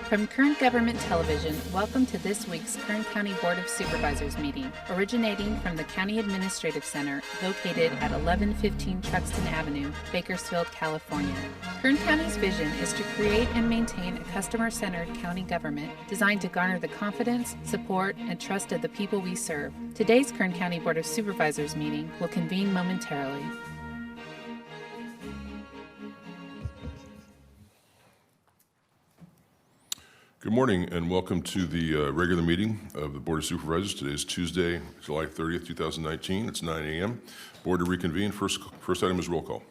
From Kern Government Television, welcome to this week's Kern County Board of Supervisors meeting, originating from the County Administrative Center located at 1115 Truxtun Avenue, Bakersfield, California. Kern County's vision is to create and maintain a customer-centered county government designed to garner the confidence, support, and trust of the people we serve. Today's Kern County Board of Supervisors meeting will convene momentarily. Good morning and welcome to the regular meeting of the Board of Supervisors. Today is Tuesday, July 30th, 2019. It's 9 a.m. Board to reconvene. First item is roll call.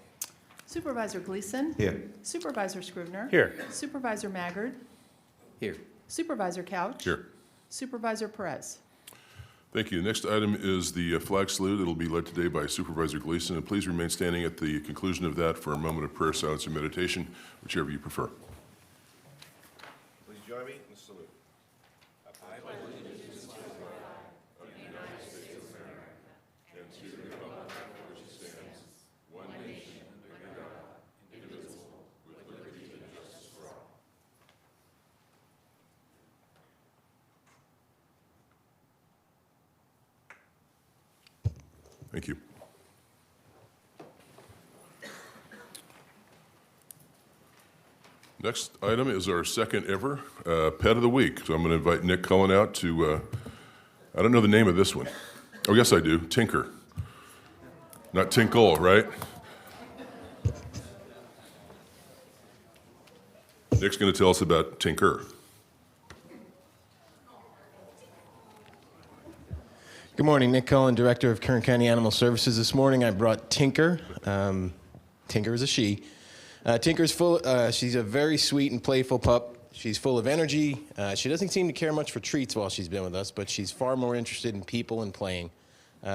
Supervisor Gleason. Here. Supervisor Scrivener. Here. Supervisor Maggard. Here. Supervisor Couch. Here. Supervisor Perez. Thank you. The next item is the flag salute. It'll be led today by Supervisor Gleason. And please remain standing at the conclusion of that for a moment of prayer, silence, and meditation, whichever you prefer. Join me in the salute. I pledge allegiance to the flag of the United States of America and to the republic for which it stands, one nation, under God, indivisible, with liberty and justice for all. Thank you. Next item is our second ever Pet of the Week. So I'm going to invite Nick Cullen out to, I don't know the name of this one. Oh, yes, I do. Tinker. Not Tinkle, right? Nick's going to tell us about Tinker. Good morning, Nick Cullen, Director of Kern County Animal Services. This morning I brought Tinker. Tinker is a she. Tinker's full. She's a very sweet and playful pup. She's full of energy. She doesn't seem to care much for treats while she's been with us, but she's far more interested in people and playing.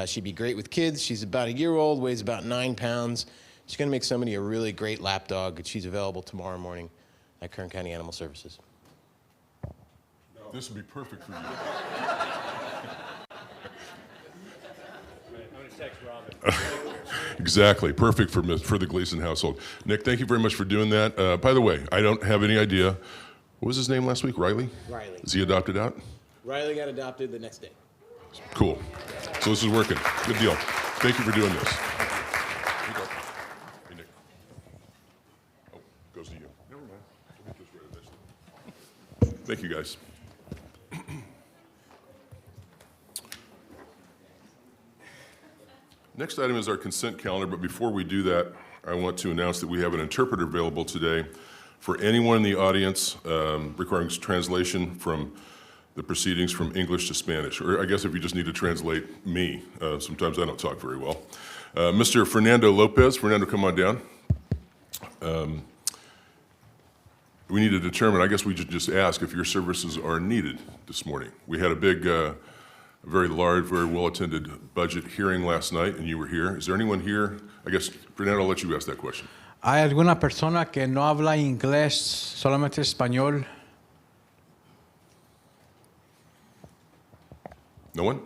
She'd be great with kids. She's about a year old, weighs about 9 pounds. She's going to make somebody a really great lap dog. She's available tomorrow morning at Kern County Animal Services. This would be perfect for you. I'm going to text Robin. Exactly. Perfect for the Gleason household. Nick, thank you very much for doing that. By the way, I don't have any idea. What was his name last week? Riley? Riley. Is he adopted out? Riley got adopted the next day. Cool. So this is working. Good deal. Thank you for doing this. Here you go. Hey, Nick. Oh, goes to you. Never mind. We'll get this right of this. Thank you, guys. Next item is our consent calendar, but before we do that, I want to announce that we have an interpreter available today for anyone in the audience requiring translation from the proceedings from English to Spanish, or I guess if you just need to translate me. Sometimes I don't talk very well. Mr. Fernando Lopez. Fernando, come on down. We need to determine, I guess we should just ask if your services are needed this morning. We had a big, very large, very well-attended budget hearing last night, and you were here. Is there anyone here? I guess, Fernando, I'll let you ask that question. ¿Hay alguna persona que no habla inglés, solamente español? No one?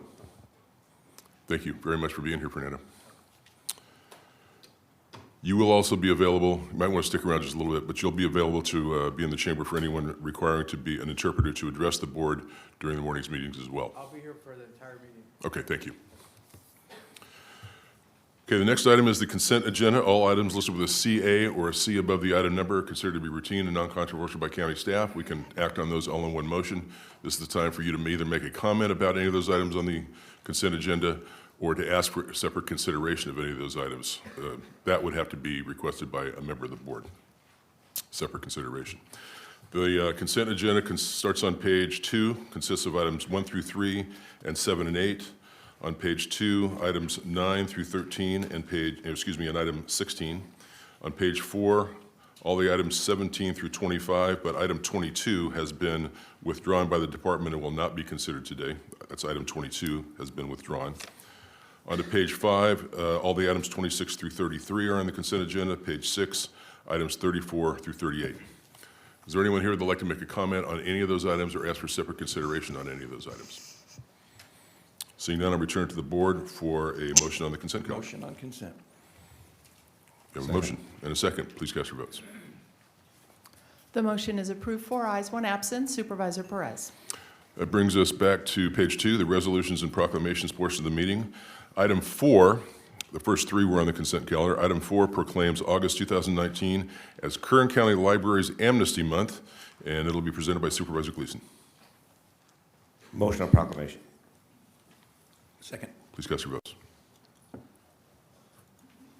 Thank you very much for being here, Fernando. You will also be available, you might want to stick around just a little bit, but you'll be available to be in the chamber for anyone requiring to be an interpreter to address the board during the morning's meetings as well. I'll be here for the entire meeting. Okay, thank you. Okay, the next item is the consent agenda. All items listed with a CA or a C above the item number are considered to be routine and non-controversial by county staff. We can act on those all in one motion. This is the time for you to either make a comment about any of those items on the consent agenda or to ask for separate consideration of any of those items. That would have to be requested by a member of the board. Separate consideration. The consent agenda starts on page 2, consists of items 1 through 3 and 7 and 8. On page 2, items 9 through 13 and item 16. On page 4, all the items 17 through 25, but item 22 has been withdrawn by the department and will not be considered today. That's item 22 has been withdrawn. On to page 5, all the items 26 through 33 are on the consent agenda. Page 6, items 34 through 38. Is there anyone here that would like to make a comment on any of those items or ask for separate consideration on any of those items? Seeing none, I'll return to the board for a motion on the consent calendar. Motion on consent. We have a motion and a second. Please cast your votes. The motion is approved, 4 ayes, 1 absent. Supervisor Perez. That brings us back to page 2, the resolutions and proclamations portion of the meeting. Item 4, the first 3 were on the consent calendar. Item 4 proclaims August 2019 as Kern County Libraries Amnesty Month, and it'll be presented by Supervisor Gleason. Motion on proclamation. Second. Please cast your votes.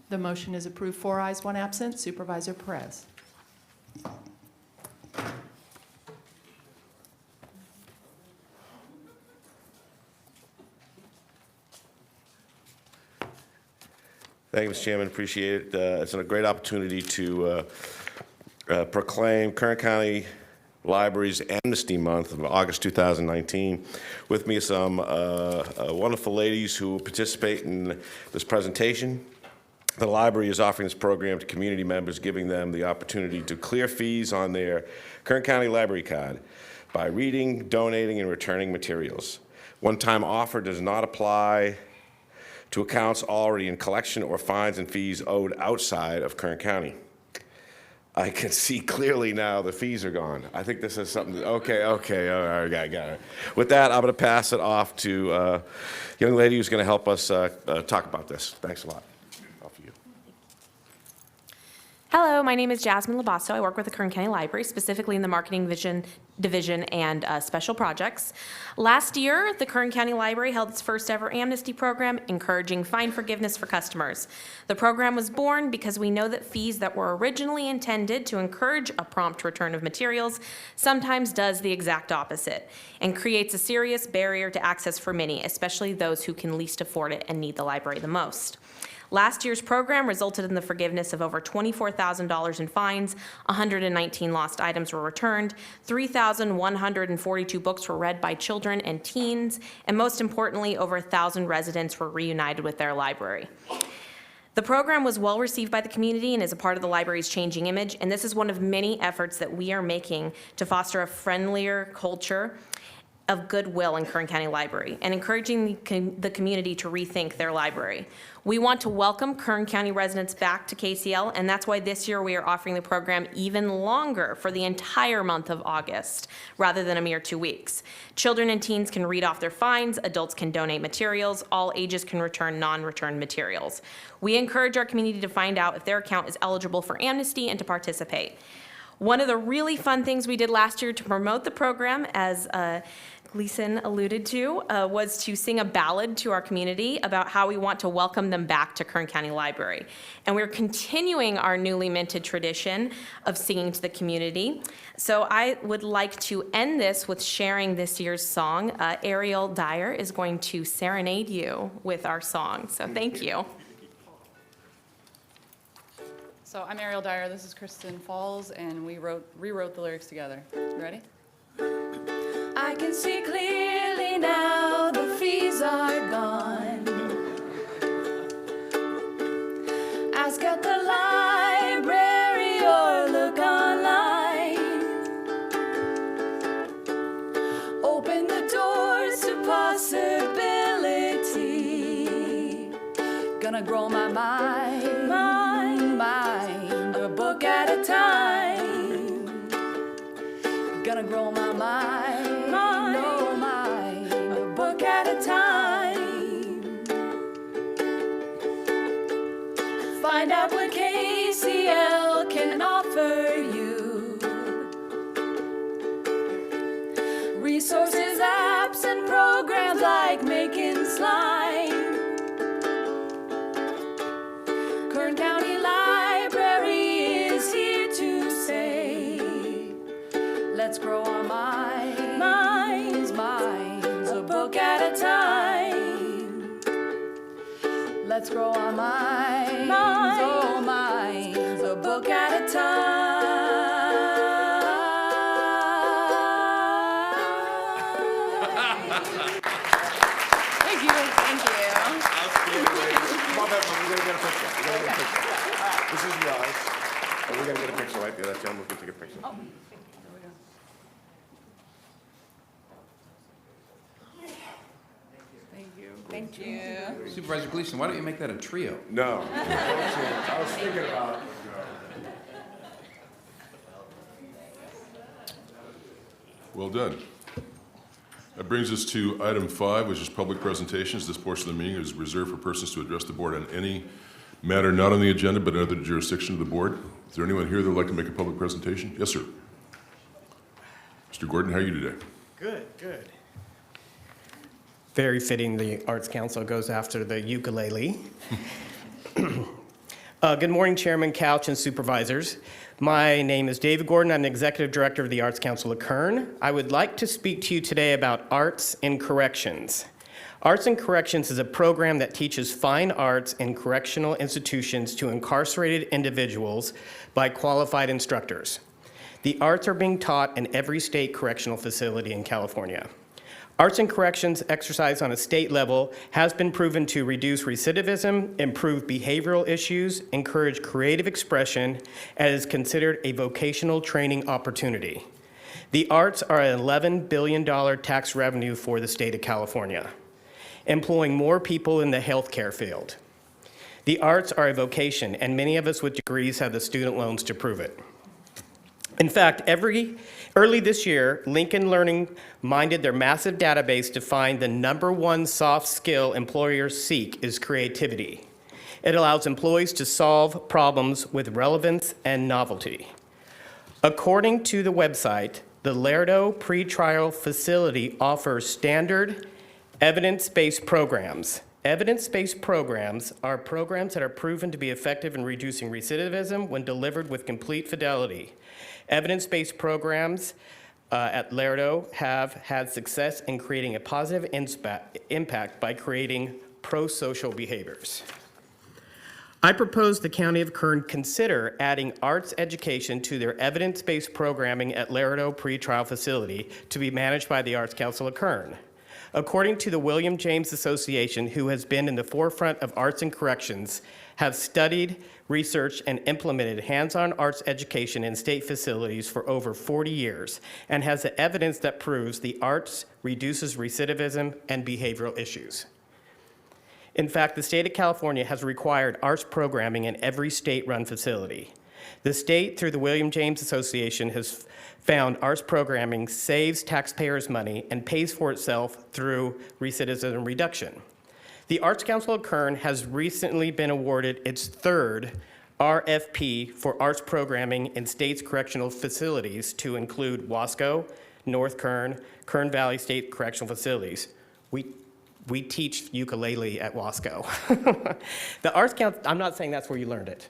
The motion is approved, 4 ayes, 1 absent. Supervisor Perez. Thank you, Mr. Chairman. Appreciate it. It's a great opportunity to proclaim Kern County Libraries Amnesty Month of August 2019. With me are some wonderful ladies who participate in this presentation. The library is offering this program to community members, giving them the opportunity to clear fees on their Kern County Library card by reading, donating, and returning materials. One-time offer does not apply to accounts already in collection or fines and fees owed outside of Kern County. I can see clearly now the fees are gone. I think this is something, okay, all right, got it. With that, I'm gonna pass it off to a young lady who's gonna help us talk about this. Thanks a lot. Off to you. Hello, my name is Jasmine Labasto. I work with the Kern County Library, specifically in the Marketing Division and Special Projects. Last year, the Kern County Library held its first ever amnesty program, encouraging fine forgiveness for customers. The program was born because we know that fees that were originally intended to encourage a prompt return of materials sometimes does the exact opposite and creates a serious barrier to access for many, especially those who can least afford it and need the library the most. Last year's program resulted in the forgiveness of over $24,000 in fines, 119 lost items were returned, 3,142 books were read by children and teens, and most importantly, over 1,000 residents were reunited with their library. The program was well received by the community and is a part of the library's changing image, and this is one of many efforts that we are making to foster a friendlier culture of goodwill in Kern County Library and encouraging the community to rethink their library. We want to welcome Kern County residents back to KCL, and that's why this year we are offering the program even longer for the entire month of August, rather than a mere 2 weeks. Children and teens can read off their fines, adults can donate materials, all ages can return non-returned materials. We encourage our community to find out if their account is eligible for amnesty and to participate. One of the really fun things we did last year to promote the program, as Gleason alluded to, was to sing a ballad to our community about how we want to welcome them back to Kern County Library. And we're continuing our newly minted tradition of singing to the community. So I would like to end this with sharing this year's song. Ariel Dyer is going to serenade you with our song. So thank you. So I'm Ariel Dyer, this is Kristen Falls, and we rewrote the lyrics together. Ready? I can see clearly now the fees are gone. Ask at the library or look online. Open the doors to possibility. Gonna grow my mind, a book at a time. Gonna grow my mind, a book at a time. Find out what KCL can offer you. Resources, apps, and programs like making slime. Kern County Library is here to say, let's grow our minds, a book at a time. Let's grow our minds, a book at a time. Thank you. Come on back, we're gonna get a picture. This is yours. And we're gonna get a picture right there. That gentleman can take a picture. Oh. Thank you. Supervisor Gleason, why don't you make that a trio? No. I was thinking about it. Well done. That brings us to item 5, which is public presentations. This portion of the meeting is reserved for persons to address the board on any matter not on the agenda but under the jurisdiction of the board. Is there anyone here that would like to make a public presentation? Yes, sir. Mr. Gordon, how are you today? Good, good. Very fitting the Arts Council goes after the ukulele. Good morning, Chairman Couch and Supervisors. My name is David Gordon. I'm the Executive Director of the Arts Council of Kern. I would like to speak to you today about Arts in Corrections. Arts in Corrections is a program that teaches fine arts in correctional institutions to incarcerated individuals by qualified instructors. The arts are being taught in every state correctional facility in California. Arts in Corrections exercise on a state level has been proven to reduce recidivism, improve behavioral issues, encourage creative expression, and is considered a vocational training opportunity. The arts are an $11 billion tax revenue for the state of California, employing more people in the healthcare field. The arts are a vocation, and many of us with degrees have the student loans to prove it. In fact, early this year, Lincoln Learning minded their massive database to find the #1 soft skill employers seek is creativity. It allows employees to solve problems with relevance and novelty. According to the website, the Lerdo Pretrial Facility offers standard evidence-based programs. Evidence-based programs are programs that are proven to be effective in reducing recidivism when delivered with complete fidelity. Evidence-based programs at Lerdo have had success in creating a positive impact by creating pro-social behaviors. I propose the County of Kern consider adding arts education to their evidence-based programming at Lerdo Pretrial Facility to be managed by the Arts Council of Kern. According to the William James Association, who has been in the forefront of arts and corrections, have studied, researched, and implemented hands-on arts education in state facilities for over 40 years, and has the evidence that proves the arts reduces recidivism and behavioral issues. In fact, the state of California has required arts programming in every state-run facility. The state, through the William James Association, has found arts programming saves taxpayers money and pays for itself through recidivism reduction. The Arts Council of Kern has recently been awarded its 3rd RFP for arts programming in states' correctional facilities to include Wasco, North Kern, Kern Valley State Correctional Facilities. We teach ukulele at Wasco. The Arts Council, I'm not saying that's where you learned it.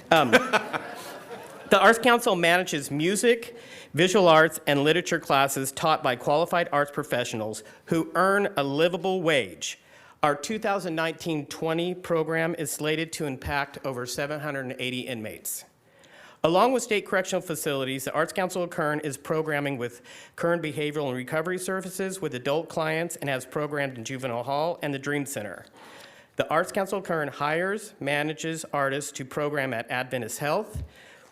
The Arts Council manages music, visual arts, and literature classes taught by qualified arts professionals who earn a livable wage. Our 2019-20 program is slated to impact over 780 inmates. Along with state correctional facilities, the Arts Council of Kern is programming with Kern Behavioral and Recovery Services with adult clients and has programmed in Juvenile Hall and the Dream Center. The Arts Council of Kern hires, manages artists to program at Adventist Health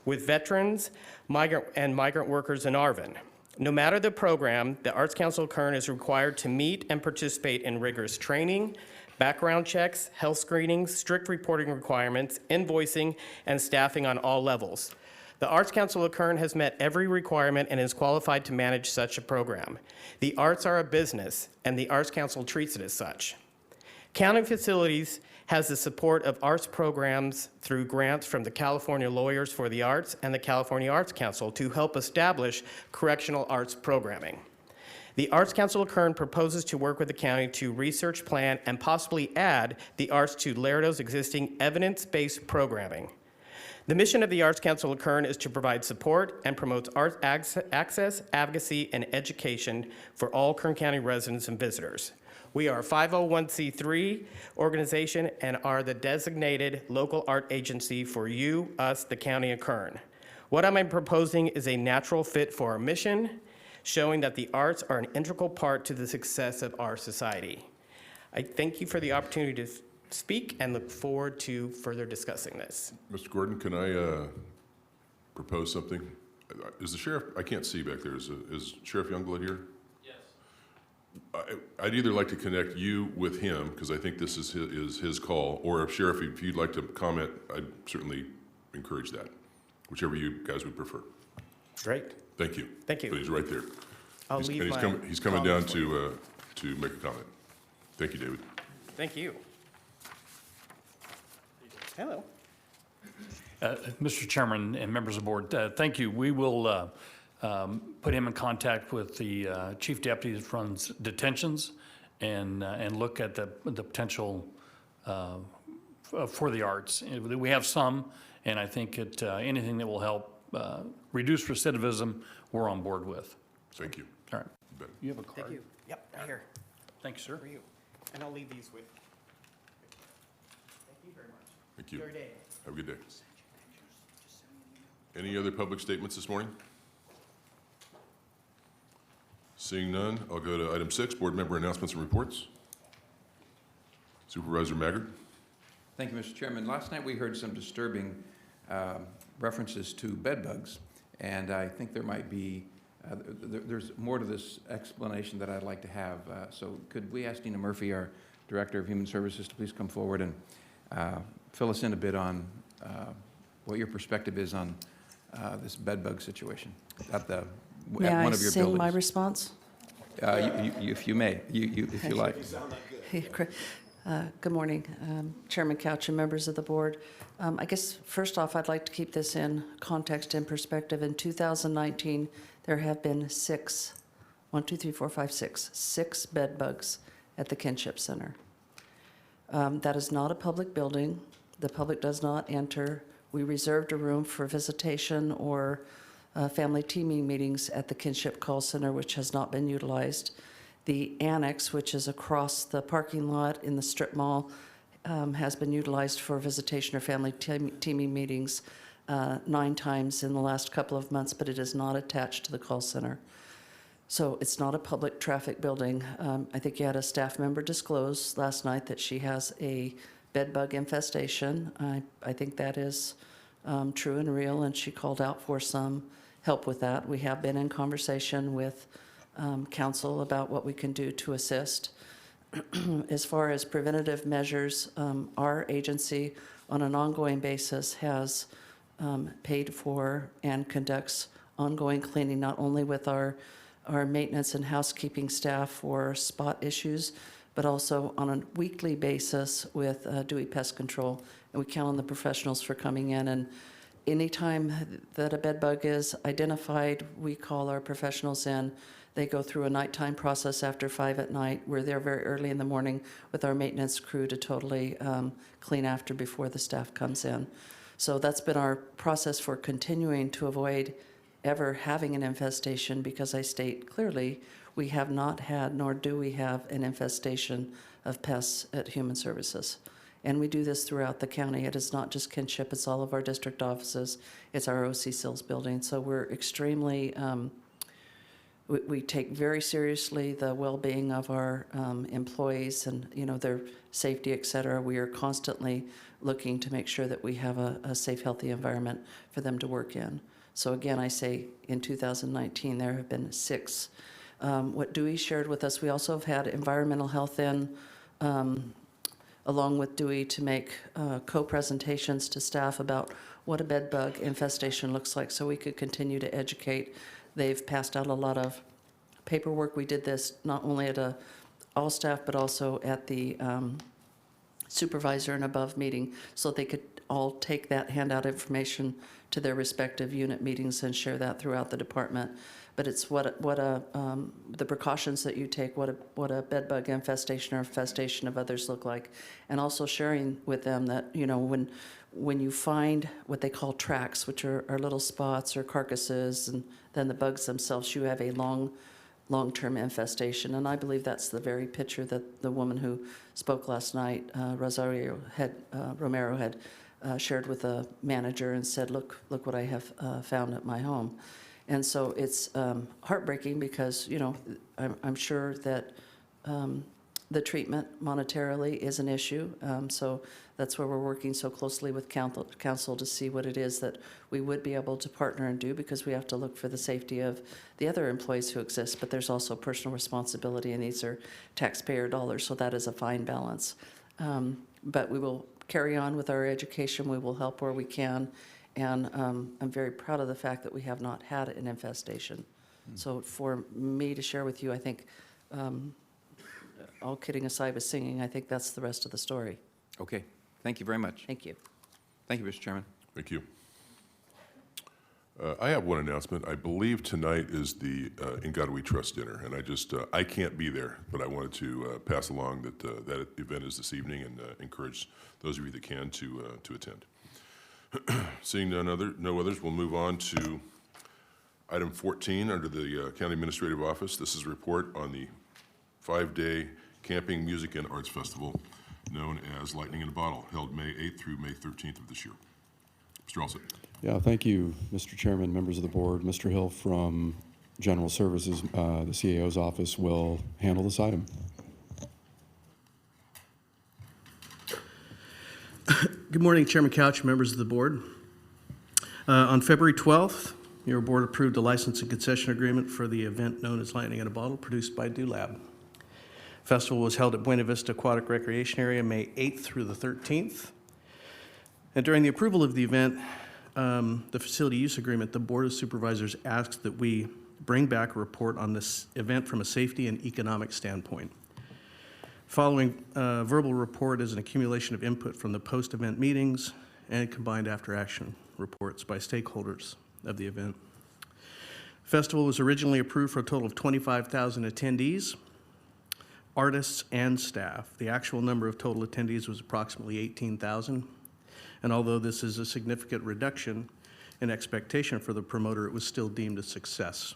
with veterans, migrant workers in Arvin. No matter the program, the Arts Council of Kern is required to meet and participate in rigorous training, background checks, health screenings, strict reporting requirements, invoicing, and staffing on all levels. The Arts Council of Kern has met every requirement and is qualified to manage such a program. The arts are a business, and the Arts Council treats it as such. County Facilities has the support of arts programs through grants from the California Lawyers for the Arts and the California Arts Council to help establish correctional arts programming. The Arts Council of Kern proposes to work with the county to research, plan, and possibly add the arts to Lerdo's existing evidence-based programming. The mission of the Arts Council of Kern is to provide support and promote arts access, advocacy, and education for all Kern County residents and visitors. We are a 501c3 organization and are the designated local art agency for you, us, the County of Kern. What I'm proposing is a natural fit for our mission, showing that the arts are an integral part to the success of our society. I thank you for the opportunity to speak and look forward to further discussing this. Mr. Gordon, can I propose something? Is the sheriff, I can't see back there, is Sheriff Youngblood here? I'd either like to connect you with him, because I think this is his call, or if Sheriff, if you'd like to comment, I'd certainly encourage that, whichever you guys would prefer. Great. Thank you. Thank you. But he's right there. I'll leave And my he's coming down comments for you. to make a comment. Thank you, David. Thank you. Hello. Mr. Chairman and members of the board, thank you. We will put him in contact with the chief deputy that runs detentions and look at the potential for the arts. We have some, and I think anything that will help reduce recidivism, we're on board with. Thank you. All right. You bet. You have a card? Thank you. Yep, right here Thank you, sir. for you. And I'll leave these with. Thank you very much. Thank you. Enjoy your day. Have a good day. Any other public statements this morning? Seeing none, I'll go to item 6, board member announcements and reports. Supervisor Maggard. Thank you, Mr. Chairman. Last night we heard some disturbing references to bed bugs, and I think there might be, there's more to this explanation that I'd like to have. So could we ask Dina Murphy, our Director of Human Services, to please come forward and fill us in a bit on what your perspective is on this bed bug situation at one of your buildings? May I sing my response? If you may, if you like. Good morning, Chairman Couch and members of the board. I guess first off, I'd like to keep this in context and perspective. In 2019, there have been 6 bed bugs at the Kinship Center. That is not a public building. The public does not enter. We reserved a room for visitation or family teaming meetings at the Kinship Call Center, which has not been utilized. The annex, which is across the parking lot in the strip mall, has been utilized for visitation or family teaming meetings 9 times in the last couple of months, but it is not attached to the call center. So it's not a public traffic building. I think you had a staff member disclose last night that she has a bed bug infestation. I think that is true and real, and she called out for some help with that. We have been in conversation with council about what we can do to assist. As far as preventative measures, our agency on an ongoing basis has paid for and conducts ongoing cleaning, not only with our maintenance and housekeeping staff for spot issues, but also on a weekly basis with Dewey Pest Control. And we count on the professionals for coming in. And anytime that a bed bug is identified, we call our professionals in. They go through a nighttime process after 5 at night. We're there very early in the morning with our maintenance crew to totally clean after before the staff comes in. So that's been our process for continuing to avoid ever having an infestation, because I state clearly we have not had, nor do we have, an infestation of pests at Human Services. And we do this throughout the county. It is not just Kinship, it's all of our district offices, it's our OC Sills building. So we're extremely, we take very seriously the well-being of our employees and their safety, et cetera. We are constantly looking to make sure that we have a safe, healthy environment for them to work in. So again, I say in 2019, there have been 6. What Dewey shared with us, we also have had environmental health in, along with Dewey, to make co-presentations to staff about what a bed bug infestation looks like so we could continue to educate. They've passed out a lot of paperwork. We did this not only at all staff, but also at the supervisor and above meeting, so they could all take that handout information to their respective unit meetings and share that throughout the department. But it's the precautions that you take, what a bed bug infestation or infestation of others look like, and also sharing with them that when you find what they call tracks, which are little spots or carcasses, and then the bugs themselves, you have a long-term infestation. And I believe that's the very picture that the woman who spoke last night, Romero had shared with a manager and said, look what I have found at my home. And so it's heartbreaking because, I'm sure that the treatment monetarily is an issue. So that's where we're working so closely with council to see what it is that we would be able to partner and do, because we have to look for the safety of the other employees who exist, but there's also personal responsibility, and these are taxpayer dollars, so that is a fine balance. But we will carry on with our education. We will help where we can. And I'm very proud of the fact that we have not had an infestation. So for me to share with you, I think, all kidding aside with singing, I think that's the rest of the story. Okay, thank you very much. Thank you. Thank you, Mr. Chairman. Thank you. I have one announcement. I believe tonight is the In God We Trust dinner, and I can't be there, but I wanted to pass along that that event is this evening and encourage those of you that can to attend. Seeing no others, we'll move on to item 14 under the County Administrative Office. This is a report on the 5-day Camping, Music, and Arts Festival known as Lightning in a Bottle, held May 8th through May 13th of this year. Mr. Alsop. Yeah, thank you, Mr. Chairman, members of the board. Mr. Hill from General Services, the CAO's office, will handle this item. Good morning, Chairman Couch, members of the board. On February 12th, your board approved a license and concession agreement for the event known as Lightning in a Bottle, produced by DoLab. Festival was held at Buena Vista Aquatic Recreation Area May 8th through the 13th. And during the approval of the event, the facility use agreement, the Board of Supervisors asked that we bring back a report on this event from a safety and economic standpoint. Following verbal report is an accumulation of input from the post-event meetings and combined after-action reports by stakeholders of the event. The festival was originally approved for a total of 25,000 attendees, artists and staff. The actual number of total attendees was approximately 18,000. And although this is a significant reduction in expectation for the promoter, it was still deemed a success.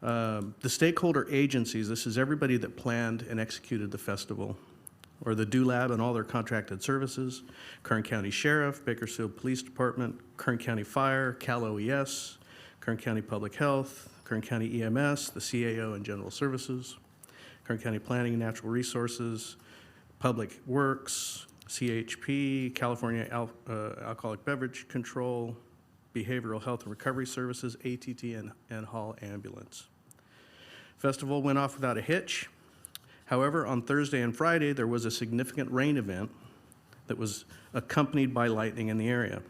The stakeholder agencies, this is everybody that planned and executed the festival, or the DoLab and all their contracted services, Kern County Sheriff, Bakersfield Police Department, Kern County Fire, Cal OES, Kern County Public Health, Kern County EMS, the CAO and General Services, Kern County Planning and Natural Resources, Public Works, CHP, California Alcoholic Beverage Control, Behavioral Health and Recovery Services, ATT, and Hall Ambulance. Festival went off without a hitch. However, on Thursday and Friday, there was a significant rain event that was accompanied by lightning in the area.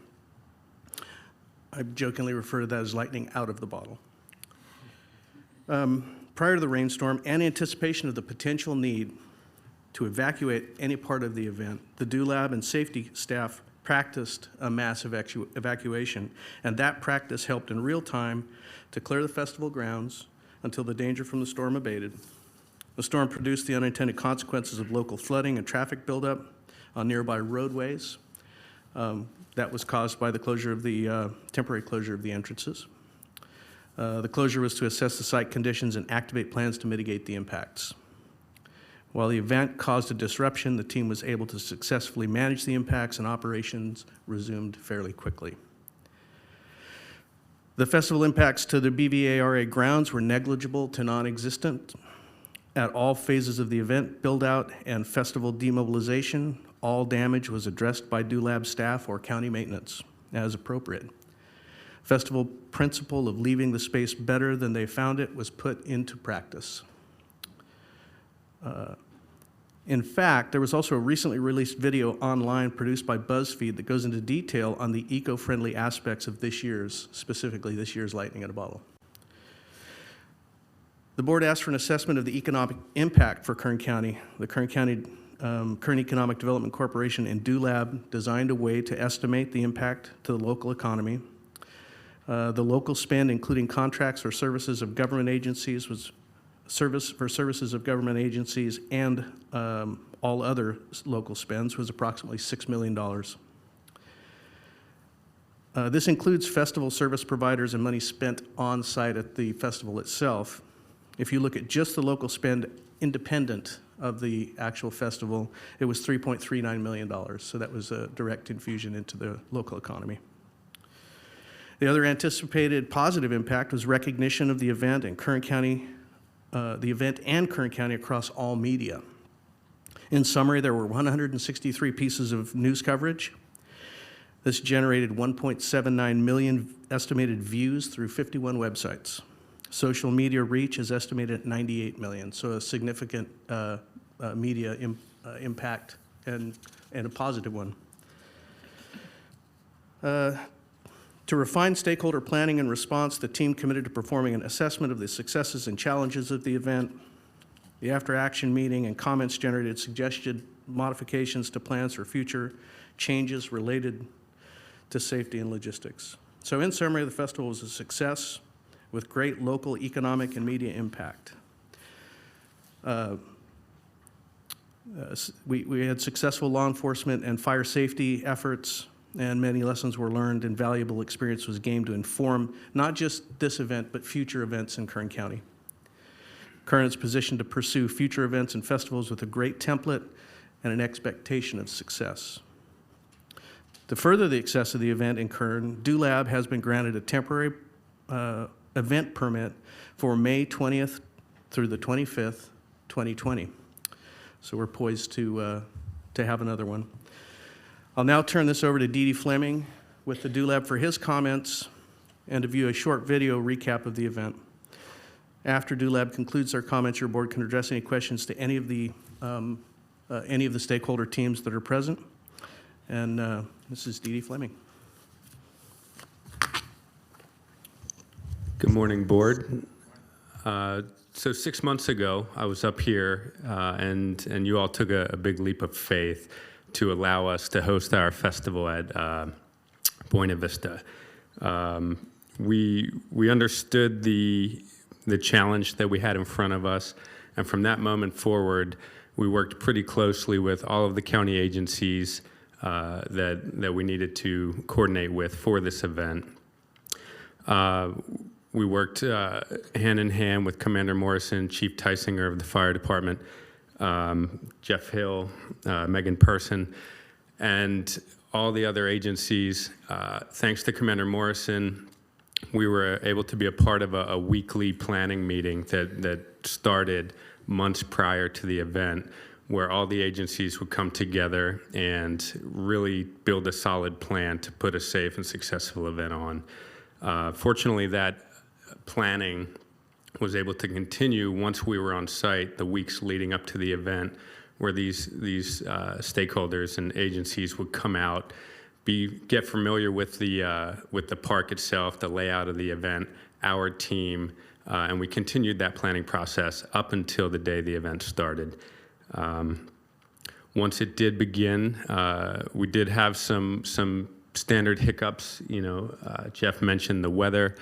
I jokingly refer to that as lightning out of the bottle. Prior to the rainstorm and anticipation of the potential need to evacuate any part of the event, the DoLab and safety staff practiced a mass evacuation, and that practice helped in real time to clear the festival grounds until the danger from the storm abated. The storm produced the unintended consequences of local flooding and traffic buildup on nearby roadways. That was caused by the closure of the temporary closure of the entrances. The closure was to assess the site conditions and activate plans to mitigate the impacts. While the event caused a disruption, the team was able to successfully manage the impacts and operations resumed fairly quickly. The festival impacts to the BVARA grounds were negligible to non-existent. At all phases of the event, build-out and festival demobilization, all damage was addressed by DoLab staff or county maintenance as appropriate. Festival principle of leaving the space better than they found it was put into practice. In fact, there was also a recently released video online produced by BuzzFeed that goes into detail on the eco-friendly aspects of specifically this year's Lightning in a Bottle. The board asked for an assessment of the economic impact for Kern County. The Kern Economic Development Corporation and DoLab designed a way to estimate the impact to the local economy. The local spend, including contracts or services of government agencies, was services of government agencies and all other local spends was approximately $6 million. This includes festival service providers and money spent on site at the festival itself. If you look at just the local spend independent of the actual festival, it was $3.39 million. So that was a direct infusion into the local economy. The other anticipated positive impact was recognition of the event in Kern County, Kern County across all media. In summary, there were 163 pieces of news coverage. This generated 1.79 million estimated views through 51 websites. Social media reach is estimated at 98 million, so a significant media impact and a positive one. To refine stakeholder planning and response, the team committed to performing an assessment of the successes and challenges of the event. The after-action meeting and comments generated suggested modifications to plans for future changes related to safety and logistics. So in summary, the festival was a success with great local economic and media impact. We had successful law enforcement and fire safety efforts, and many lessons were learned and valuable experience was gained to inform not just this event, but future events in Kern County. Kern is positioned to pursue future events and festivals with a great template and an expectation of success. To further the success of the event in Kern, DoLab has been granted a temporary event permit for May 20th through the 25th, 2020. So we're poised to have another one. I'll now turn this over to Dee Dee Fleming with the DoLab for his comments and to view a short video recap of the event. After DoLab concludes their comments, your board can address any questions to any of the stakeholder teams that are present. And this is Dee Dee Fleming. Good morning, board. So 6 months ago, I was up here, and you all took a big leap of faith to allow us to host our festival at Buena Vista. We understood the challenge that we had in front of us, and from that moment forward, we worked pretty closely with all of the county agencies that we needed to coordinate with for this event. We worked hand in hand with Commander Morrison, Chief Tysinger of the Fire Department, Jeff Hill, Megan Person, and all the other agencies. Thanks to Commander Morrison, we were able to be a part of a weekly planning meeting that started months prior to the event, where all the agencies would come together and really build a solid plan to put a safe and successful event on. Fortunately, that planning was able to continue once we were on site the weeks leading up to the event, where these stakeholders and agencies would come out, get familiar with the park itself, the layout of the event, our team, and we continued that planning process up until the day the event started. Once it did begin, we did have some standard hiccups. Jeff mentioned the weather.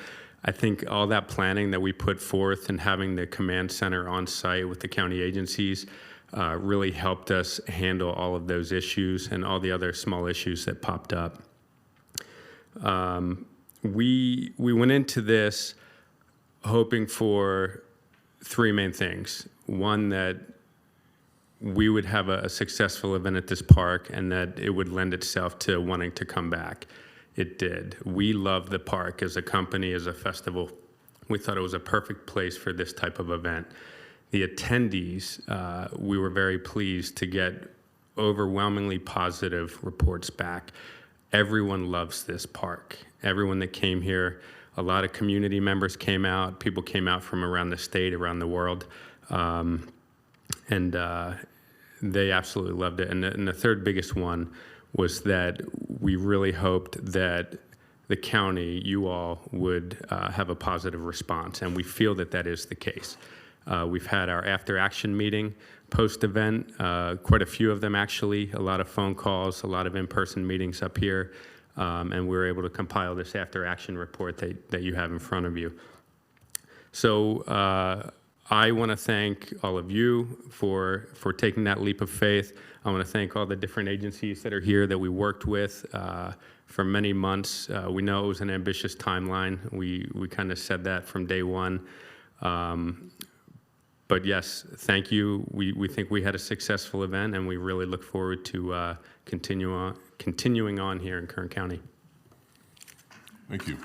I think all that planning that we put forth and having the command center on site with the county agencies really helped us handle all of those issues and all the other small issues that popped up. We went into this hoping for three main things. One, that we would have a successful event at this park and that it would lend itself to wanting to come back. It did. We love the park as a company, as a festival. We thought it was a perfect place for this type of event. The attendees, we were very pleased to get overwhelmingly positive reports back. Everyone loves this park. Everyone that came here, a lot of community members came out, people came out from around the state, around the world, and they absolutely loved it. And the third biggest one was that we really hoped that the county, you all, would have a positive response, and we feel that that is the case. We've had our after-action meeting post-event, quite a few of them actually, a lot of phone calls, a lot of in-person meetings up here, and we were able to compile this after-action report that you have in front of you. So I want to thank all of you for taking that leap of faith. I want to thank all the different agencies that are here that we worked with for many months. We know it was an ambitious timeline. We kind of said that from day one. But yes, thank you. We think we had a successful event, and we really look forward to continuing on here in Kern County. Thank you.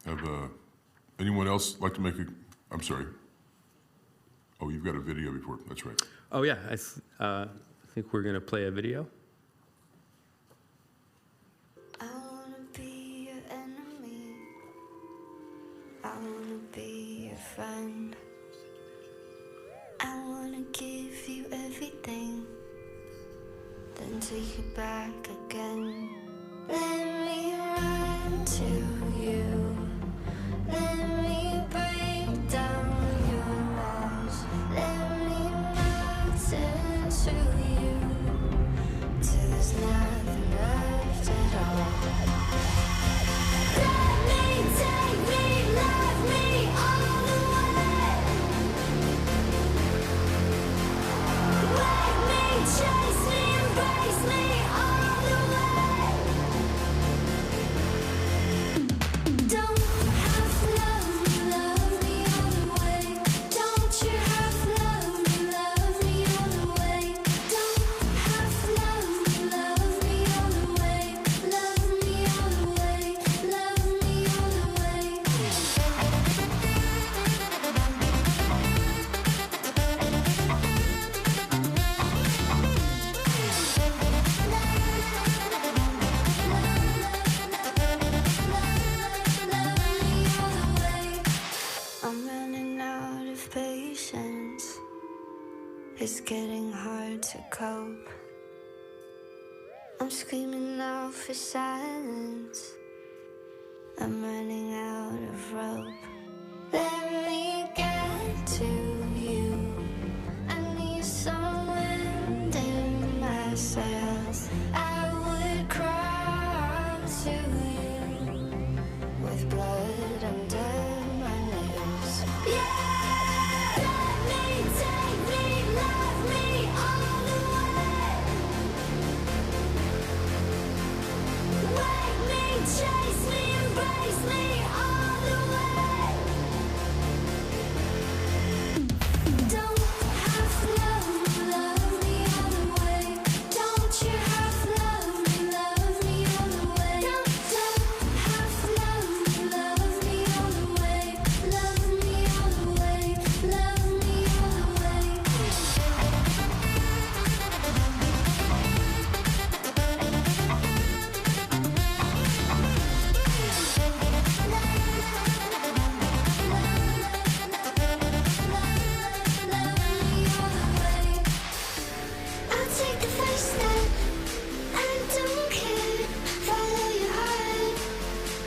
Have anyone else like to make a? I'm sorry. Oh, you've got a video report. That's right. Oh yeah, I think we're going to play a video. I wanna be your enemy. I wanna be your friend. I wanna give you everything, then take it back again. Let me run. get to you. Let me break down your walls. Let me melt into you till there's nothing left at all. Let me, take me, love me all the way. Wake me, chase me, embrace me all the way. Don't have to love me all the way. Don't you have to love me all the way. Don't have to love me all the way. Love me all the way. Love me all the way. I'm running out of patience. It's getting hard to cope. I'm screaming out for silence. I'm running out of rope. Let me get to you. I need some wind in my sails. I would crawl to you with blood under my nails. Yeah, let me, take me, love me all the way. Wake me, chase me, embrace me all the way. Don't have to love me all the way. Don't you have to love me all the way. Don't have to love me all the way. Love me all the way. Love me all the way. I'll take the first step. I don't care. Follow your heart.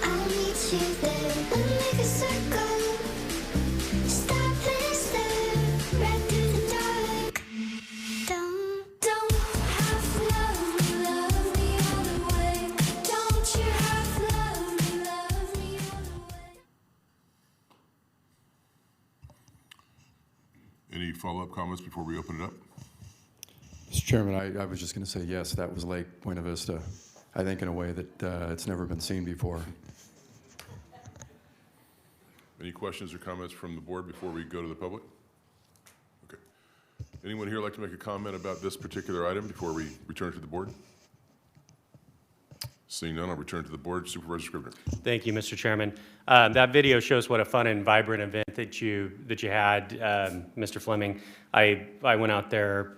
I'll meet you there. We'll make a circle. Stop and stare right through the dark. Don't have to love me all the way. Don't you have to love me all the way. Any follow-up comments before we open it up? Mr. Chairman, I was just going to say, yes, that was Lake Buena Vista, I think in a way that it's never been seen before. Any questions or comments from the board before we go to the public? Okay. Anyone here like to make a comment about this particular item before we return to the board? Seeing none, I'll return to the board. Supervisor Scrivener. Thank you, Mr. Chairman. That video shows what a fun and vibrant event that you had, Mr. Fleming. I went out there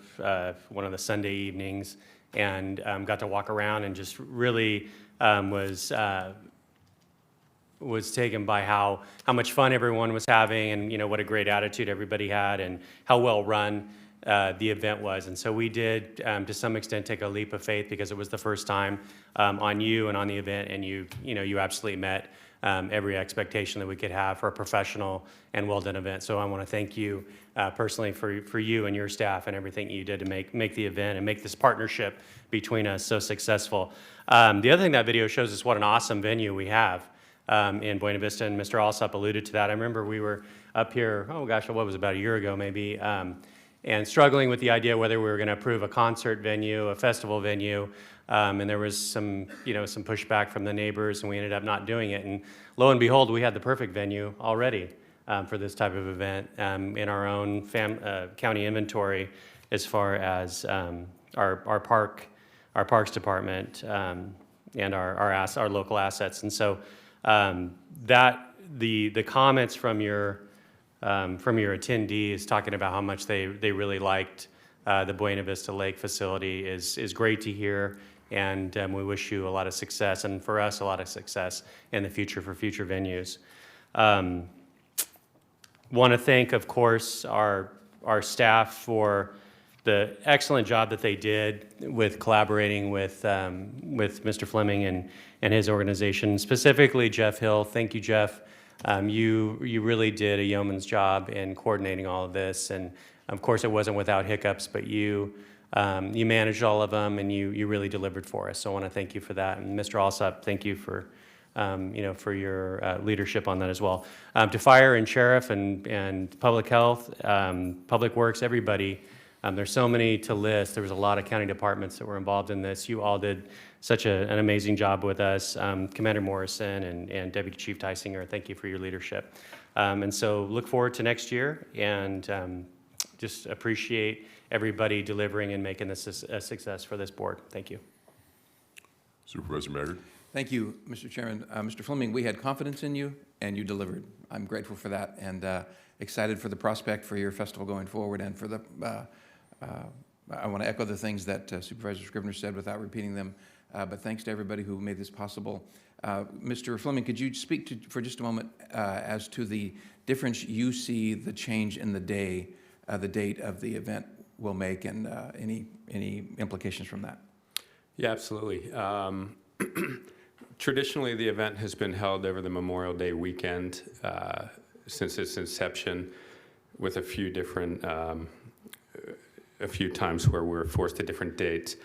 one of the Sunday evenings and got to walk around and just really was taken by how much fun everyone was having, and what a great attitude everybody had, and how well run the event was. And so we did, to some extent, take a leap of faith because it was the first time on you and on the event, and you absolutely met every expectation that we could have for a professional and well-done event. So I want to thank you personally for you and your staff and everything you did to make the event and make this partnership between us so successful. The other thing that video shows is what an awesome venue we have in Buena Vista, and Mr. Alsop alluded to that. I remember we were up here, oh gosh, what was it, about a year ago maybe, and struggling with the idea whether we were going to approve a concert venue, a festival venue, and there was some pushback from the neighbors, and we ended up not doing it. And lo and behold, we had the perfect venue already for this type of event in our own county inventory, as far as our parks department and our local assets. And so that the comments from your attendees talking about how much they really liked the Buena Vista Lake facility is great to hear, and we wish you a lot of success, and for us a lot of success in the future for future venues. Want to thank, of course, our staff for the excellent job that they did with collaborating with Mr. Fleming and his organization, specifically Jeff Hill. Thank you, Jeff. You really did a yeoman's job in coordinating all of this, and of course it wasn't without hiccups, but you managed all of them, and you really delivered for us. So I want to thank you for that, and Mr. Alsop, thank you for for your leadership on that as well. To fire and sheriff and public health, public works, everybody. There's so many to list. There was a lot of county departments that were involved in this. You all did such an amazing job with us. Commander Morrison and Deputy Chief Tysinger, thank you for your leadership. And so look forward to next year, and just appreciate everybody delivering and making this a success for this board. Thank you. Supervisor Maggard. Thank you, Mr. Chairman. Mr. Fleming, we had confidence in you, and you delivered. I'm grateful for that, and excited for the prospect for your festival going forward, and for the I want to echo the things that Supervisor Scrivener said without repeating them, but thanks to everybody who made this possible. Mr. Fleming, could you speak for just a moment as to the difference you see the change in the date of the event will make, and any implications from that? Yeah, absolutely. Traditionally, the event has been held over the Memorial Day weekend since its inception, with a few different a few times where we were forced to different dates.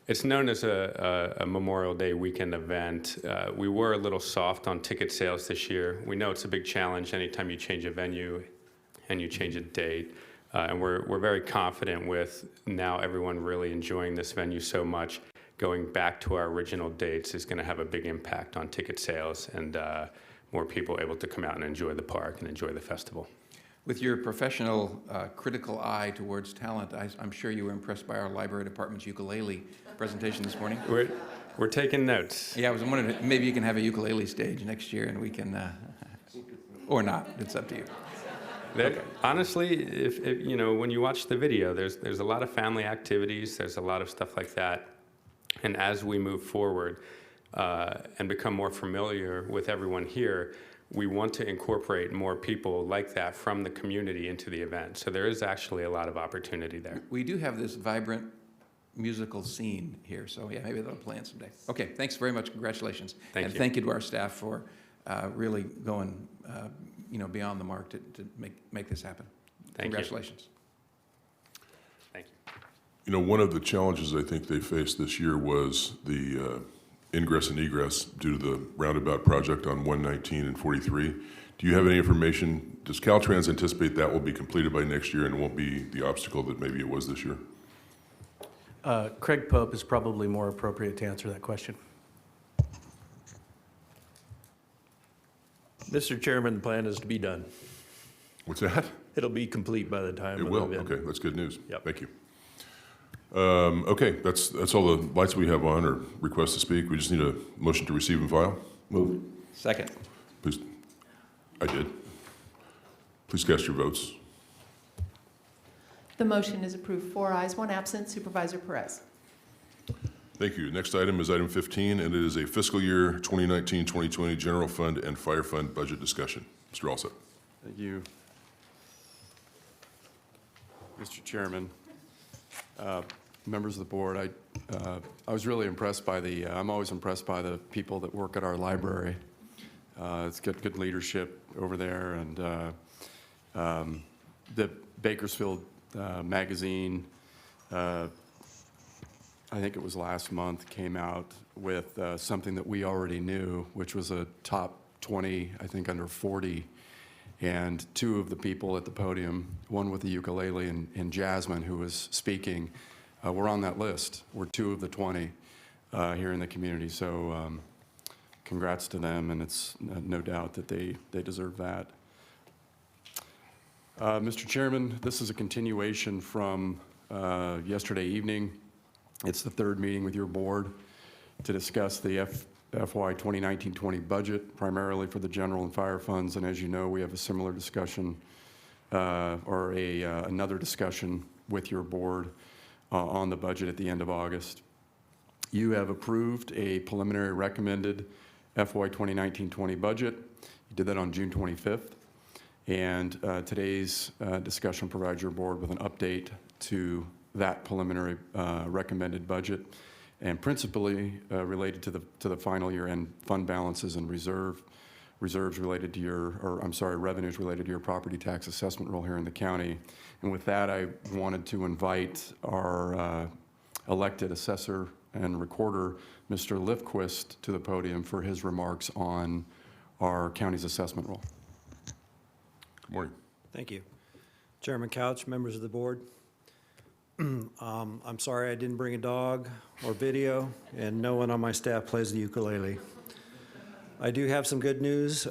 It's known as a Memorial Day weekend event. We were a little soft on ticket sales this year. We know it's a big challenge anytime you change a venue and you change a date. And we're very confident with now everyone really enjoying this venue so much. Going back to our original dates is going to have a big impact on ticket sales, and more people able to come out and enjoy the park and enjoy the festival. With your professional, critical eye towards talent, I'm sure you were impressed by our library department's ukulele presentation this morning. We're taking notes. Yeah, I was wondering if maybe you can have a ukulele stage next year, and we can, or not. It's up to you. Okay. Honestly, if when you watch the video, there's a lot of family activities. There's a lot of stuff like that. And as we move forward and become more familiar with everyone here, we want to incorporate more people like that from the community into the event. So there is actually a lot of opportunity there. We do have this vibrant musical scene here, so yeah, maybe they'll plan someday. Okay, thanks very much. Congratulations. And thank you to our staff for really going beyond the mark to make this happen. Congratulations. Thank you. One of the challenges I think they faced this year was the ingress and egress due to the roundabout project on 119 and 43. Do you have any information? Does Caltrans anticipate that will be completed by next year and won't be the obstacle that maybe it was this year? Craig Pope is probably more appropriate to answer that question. Mr. Chairman, the plan is to be done. What's that? It'll be complete by the time it of will. the event. Okay, that's good news. Yep. Thank you. Okay, that's all the lights we have on, or requests to speak. We just need a motion to receive and file. Move. Second. Please. I did. Please cast your votes. The motion is approved. 4 ayes, 1 absent. Supervisor Perez. Thank you. Next item is item 15, and it is a fiscal year 2019-2020 general fund and fire fund budget discussion. Mr. Alsop. Thank you. Mr. Chairman, members of the board, I was really impressed by I'm always impressed by the people that work at our library. It's good leadership over there, and the Bakersfield magazine, I think it was last month, came out with something that we already knew, which was a top 20, I think under 40. And 2 of the people at the podium, one with the ukulele and Jasmine, who was speaking, were on that list. We're 2 of the 20 here in the community. So congrats to them, and it's no doubt that they deserve that. Mr. Chairman, this is a continuation from yesterday evening. It's the 3rd meeting with your board to discuss the FY 2019-20 budget, primarily for the general and fire funds. And as you know, we have a similar discussion or another discussion with your board on the budget at the end of August. You have approved a preliminary recommended FY 2019-20 budget. You did that on June 25th. And today's discussion provides your board with an update to that preliminary recommended budget, and principally related to the final year-end fund balances and reserves related to revenues related to your property tax assessment roll here in the county. And with that, I wanted to invite our elected assessor and recorder, Mr. Lifquist, to the podium for his remarks on our county's assessment roll. Good morning. Thank you. Chairman Couch, members of the board. I'm sorry I didn't bring a dog or video, and no one on my staff plays the ukulele. I do have some good news.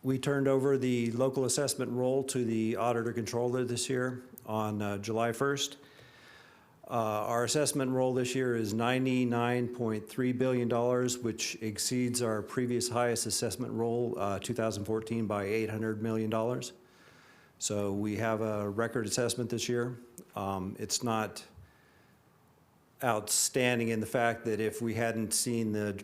We turned over the local assessment roll to the auditor controller this year on July 1st. Our assessment roll this year is $99.3 billion, which exceeds our previous highest assessment roll, 2014, by $800 million. So we have a record assessment this year. It's not outstanding in the fact that if we hadn't seen the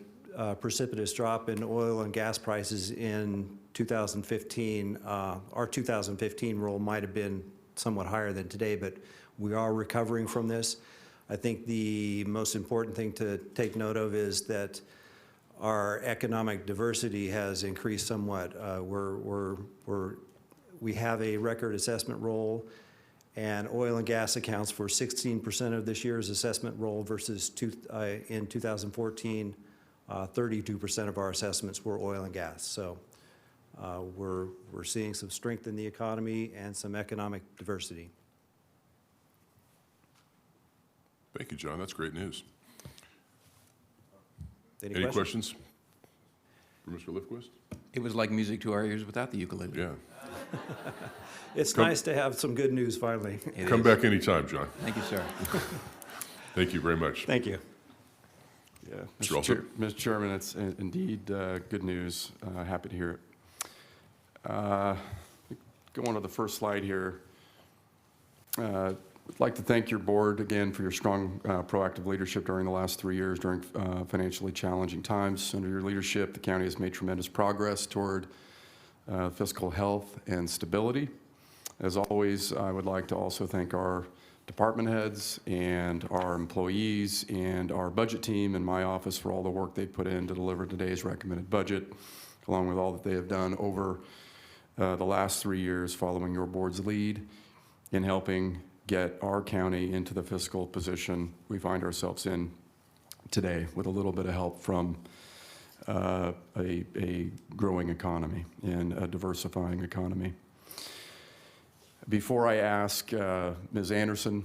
precipitous drop in oil and gas prices in 2015, our 2015 roll might have been somewhat higher than today, but we are recovering from this. I think the most important thing to take note of is that our economic diversity has increased somewhat. We have a record assessment roll, and oil and gas accounts for 16% of this year's assessment roll versus in 2014, 32% of our assessments were oil and gas. So we're seeing some strength in the economy and some economic diversity. Thank you, John. That's great news. Any questions for Mr. Lifquist? It was like music to our ears without the ukulele. Yeah. It's nice to have some good news finally. Come back anytime, John. Thank you, sir. Thank you very much. Thank you. Yeah, Mr. Mr. Chairman, it's indeed good news. Happy to hear it. Go on to the first slide here. I'd like to thank your board again for your strong proactive leadership during the last 3 years during financially challenging times. Under your leadership, the county has made tremendous progress toward fiscal health and stability. As always, I would like to also thank our department heads and our employees and our budget team in my office for all the work they put in to deliver today's recommended budget, along with all that they have done over the last 3 years following your board's lead in helping get our county into the fiscal position we find ourselves in today, with a little bit of help from a growing economy and a diversifying economy. Before I ask Ms. Anderson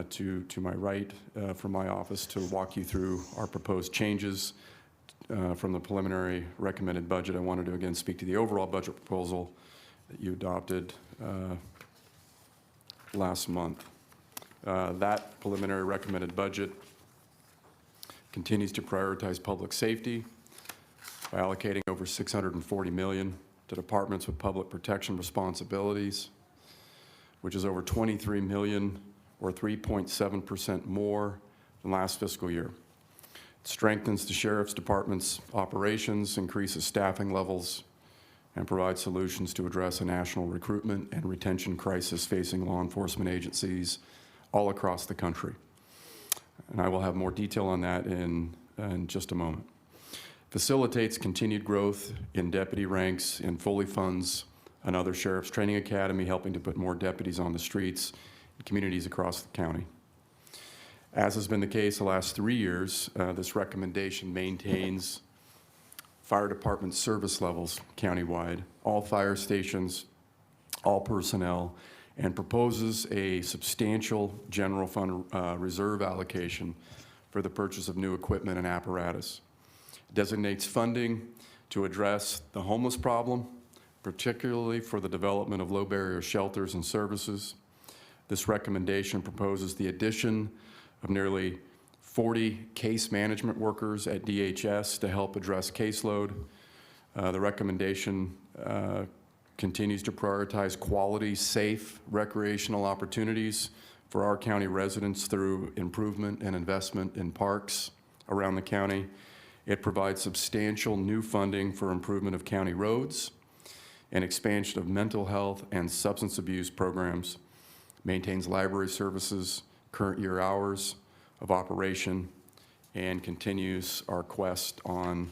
to my right from my office to walk you through our proposed changes from the preliminary recommended budget, I wanted to again speak to the overall budget proposal that you adopted last month. That preliminary recommended budget continues to prioritize public safety by allocating over $640 million to departments with public protection responsibilities, which is over $23 million or 3.7% more than last fiscal year. It strengthens the Sheriff's Department's operations, increases staffing levels, and provides solutions to address a national recruitment and retention crisis facing law enforcement agencies all across the country. And I will have more detail on that in just a moment. Facilitates continued growth in deputy ranks and fully funds another Sheriff's Training Academy, helping to put more deputies on the streets in communities across the county. As has been the case the last 3 years, this recommendation maintains fire department service levels countywide, all fire stations, all personnel, and proposes a substantial general fund reserve allocation for the purchase of new equipment and apparatus. Designates funding to address the homeless problem, particularly for the development of low-barrier shelters and services. This recommendation proposes the addition of nearly 40 case management workers at DHS to help address caseload. The recommendation continues to prioritize quality, safe recreational opportunities for our county residents through improvement and investment in parks around the county. It provides substantial new funding for improvement of county roads and expansion of mental health and substance abuse programs maintains library services, current year hours of operation, and continues our quest on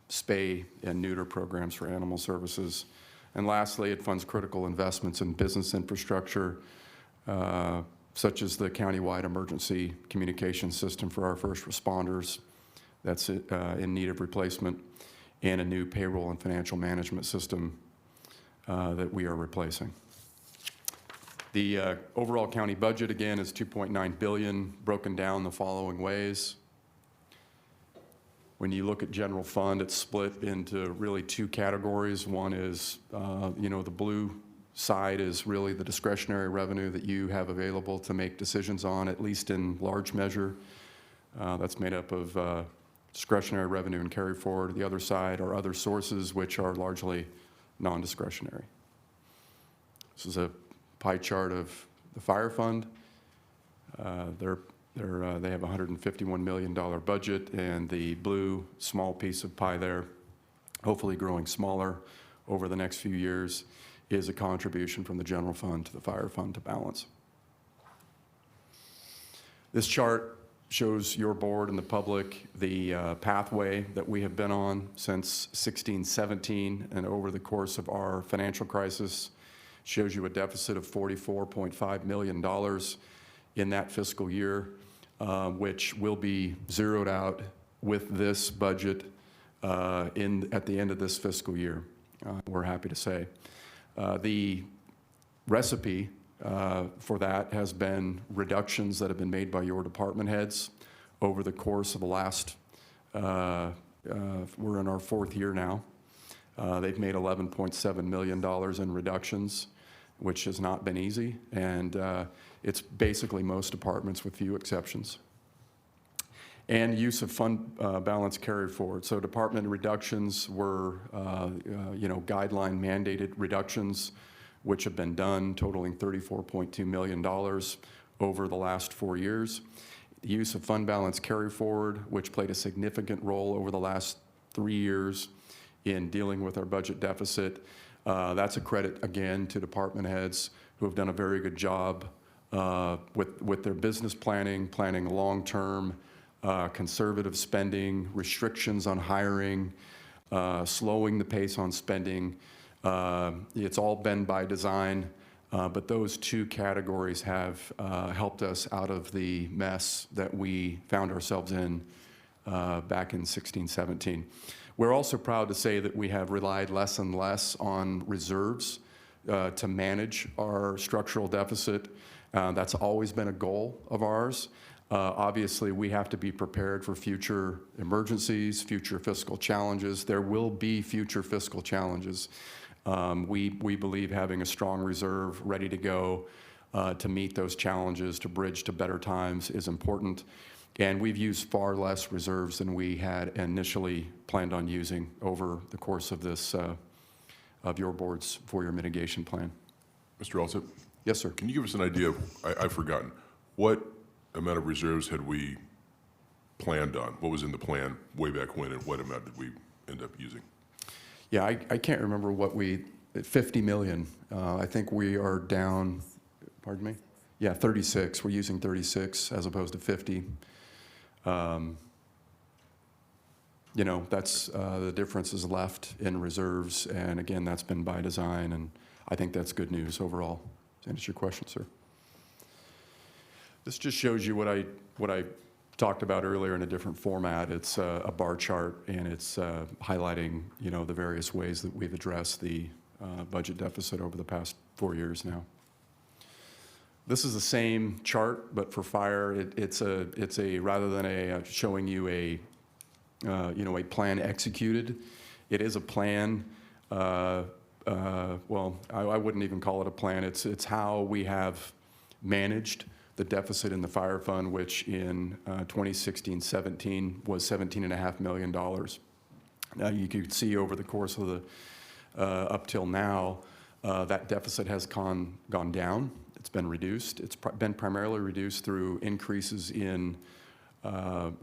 spay and neuter programs for animal services. And lastly, it funds critical investments in business infrastructure, such as the countywide emergency communication system for our first responders that's in need of replacement, and a new payroll and financial management system that we are replacing. The overall county budget, again, is $2.9 billion, broken down the following ways. When you look at general fund, it's split into really two categories. One is, the blue side is really the discretionary revenue that you have available to make decisions on, at least in large measure. That's made up of discretionary revenue and carry forward. The other side are other sources, which are largely non-discretionary. This is a pie chart of the fire fund. They have a $151 million budget, and the blue small piece of pie there, hopefully growing smaller over the next few years, is a contribution from the general fund to the fire fund to balance. This chart shows your board and the public the pathway that we have been on since 16-17, and over the course of our financial crisis, shows you a deficit of $44.5 million in that fiscal year, which will be zeroed out with this budget at the end of this fiscal year, we're happy to say. The recipe for that has been reductions that have been made by your department heads over the course of the last, we're in our fourth year now. They've made $11.7 million in reductions, which has not been easy, and it's basically most departments with few exceptions. And use of fund balance carried forward. So department reductions were, guideline mandated reductions, which have been done, totaling $34.2 million over the last 4 years. The use of fund balance carry forward, which played a significant role over the last 3 years in dealing with our budget deficit. That's a credit, again, to department heads who have done a very good job with their business planning long-term, conservative spending, restrictions on hiring, slowing the pace on spending. It's all been by design, but those two categories have helped us out of the mess that we found ourselves in back in 16-17. We're also proud to say that we have relied less and less on reserves to manage our structural deficit. That's always been a goal of ours. Obviously, we have to be prepared for future emergencies, future fiscal challenges. There will be future fiscal challenges. We believe having a strong reserve ready to go to meet those challenges, to bridge to better times, is important. And we've used far less reserves than we had initially planned on using over the course of this, of your board's four-year mitigation plan. Mr. Alsop? Yes, sir. Can you give us an idea of, I've forgotten, what amount of reserves had we planned on? What was in the plan way back when, and what amount did we end up using? Yeah, I can't remember what 50 million. I think we are down, pardon me? Yeah, 36. We're using 36 as opposed to 50. That's the difference is left in reserves, and again, that's been by design, and I think that's good news overall. Does that answer your question, sir? This just shows you what I talked about earlier in a different format. It's a bar chart, and it's highlighting the various ways that we've addressed the budget deficit over the past 4 years now. This is the same chart, but for fire, it's a rather than showing you a plan executed, it is a plan. Well, I wouldn't even call it a plan. It's how we have managed the deficit in the fire fund, which in 2016-17 was $17.5 million. Now you can see over the course of the up till now, that deficit has gone down. It's been reduced. It's been primarily reduced through increases in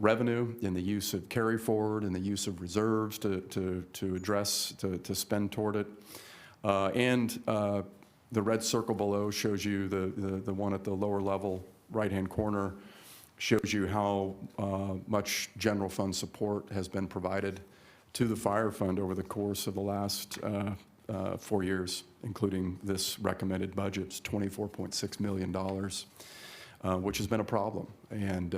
revenue, in the use of carry forward, in the use of reserves to address, to spend toward it, and The red circle below shows you the one at the lower level, right-hand corner, shows you how much general fund support has been provided to the fire fund over the course of the last 4 years, including this recommended budget. It's $24.6 million, which has been a problem, and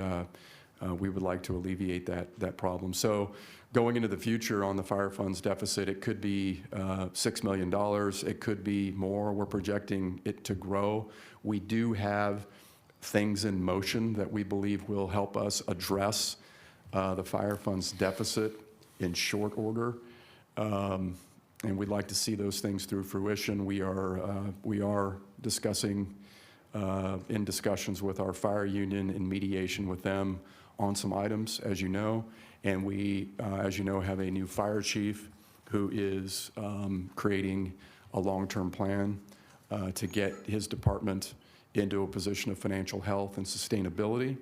we would like to alleviate that problem. So going into the future on the fire fund's deficit, it could be $6 million, it could be more. We're projecting it to grow. We do have things in motion that we believe will help us address the fire fund's deficit in short order. And we'd like to see those things through fruition. We are discussing, in discussions with our fire union, in mediation with them on some items, as you know. And we, as you know, have a new fire chief who is creating a long-term plan to get his department into a position of financial health and sustainability.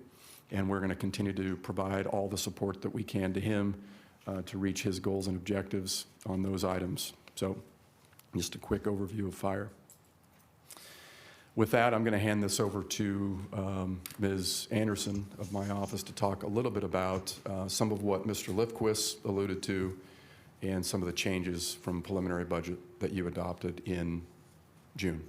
And we're going to continue to provide all the support that we can to him to reach his goals and objectives on those items. So just a quick overview of fire. With that, I'm going to hand this over to Ms. Anderson of my office to talk a little bit about some of what Mr. Lifquist alluded to and some of the changes from preliminary budget that you adopted in June.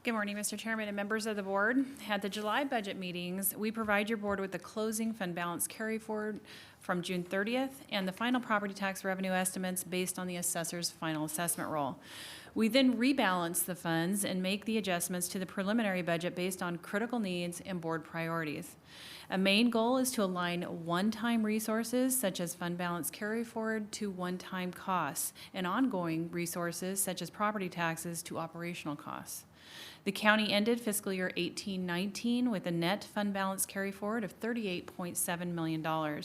Good morning, Mr. Chairman and members of the board. At the July budget meetings, we provide your board with the closing fund balance carry forward from June 30th and the final property tax revenue estimates based on the assessor's final assessment roll. We then rebalance the funds and make the adjustments to the preliminary budget based on critical needs and board priorities. A main goal is to align one-time resources such as fund balance carry forward to one-time costs and ongoing resources such as property taxes to operational costs. The county ended fiscal year 18-19 with a net fund balance carry forward of $38.7 million.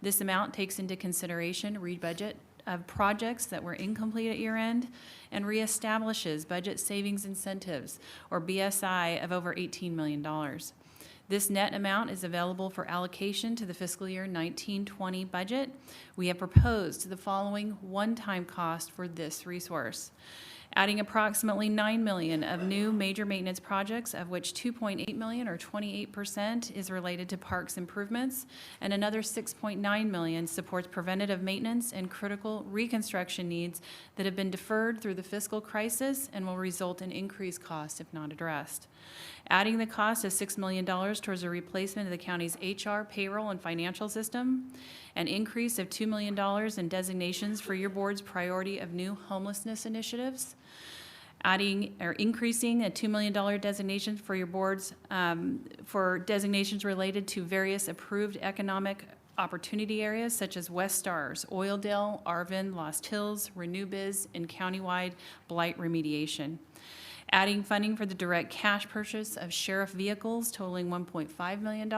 This amount takes into consideration rebudget of projects that were incomplete at year end and reestablishes budget savings incentives, or BSI, of over $18 million. This net amount is available for allocation to the fiscal year 19-20 budget. We have proposed the following one-time cost for this resource: adding approximately $9 million of new major maintenance projects, of which $2.8 million, or 28%, is related to parks improvements, and another $6.9 million supports preventative maintenance and critical reconstruction needs that have been deferred through the fiscal crisis and will result in increased costs if not addressed. Adding the cost of $6 million towards the replacement of the county's HR, payroll, and financial system, an increase of $2 million in designations for your board's priority of new homelessness initiatives, adding or increasing a $2 million designation for your boards for designations related to various approved economic opportunity areas such as West Stars, Oildale, Arvin, Lost Hills, Renew Biz, and countywide blight remediation. Adding funding for the direct cash purchase of sheriff vehicles totaling $1.5 million,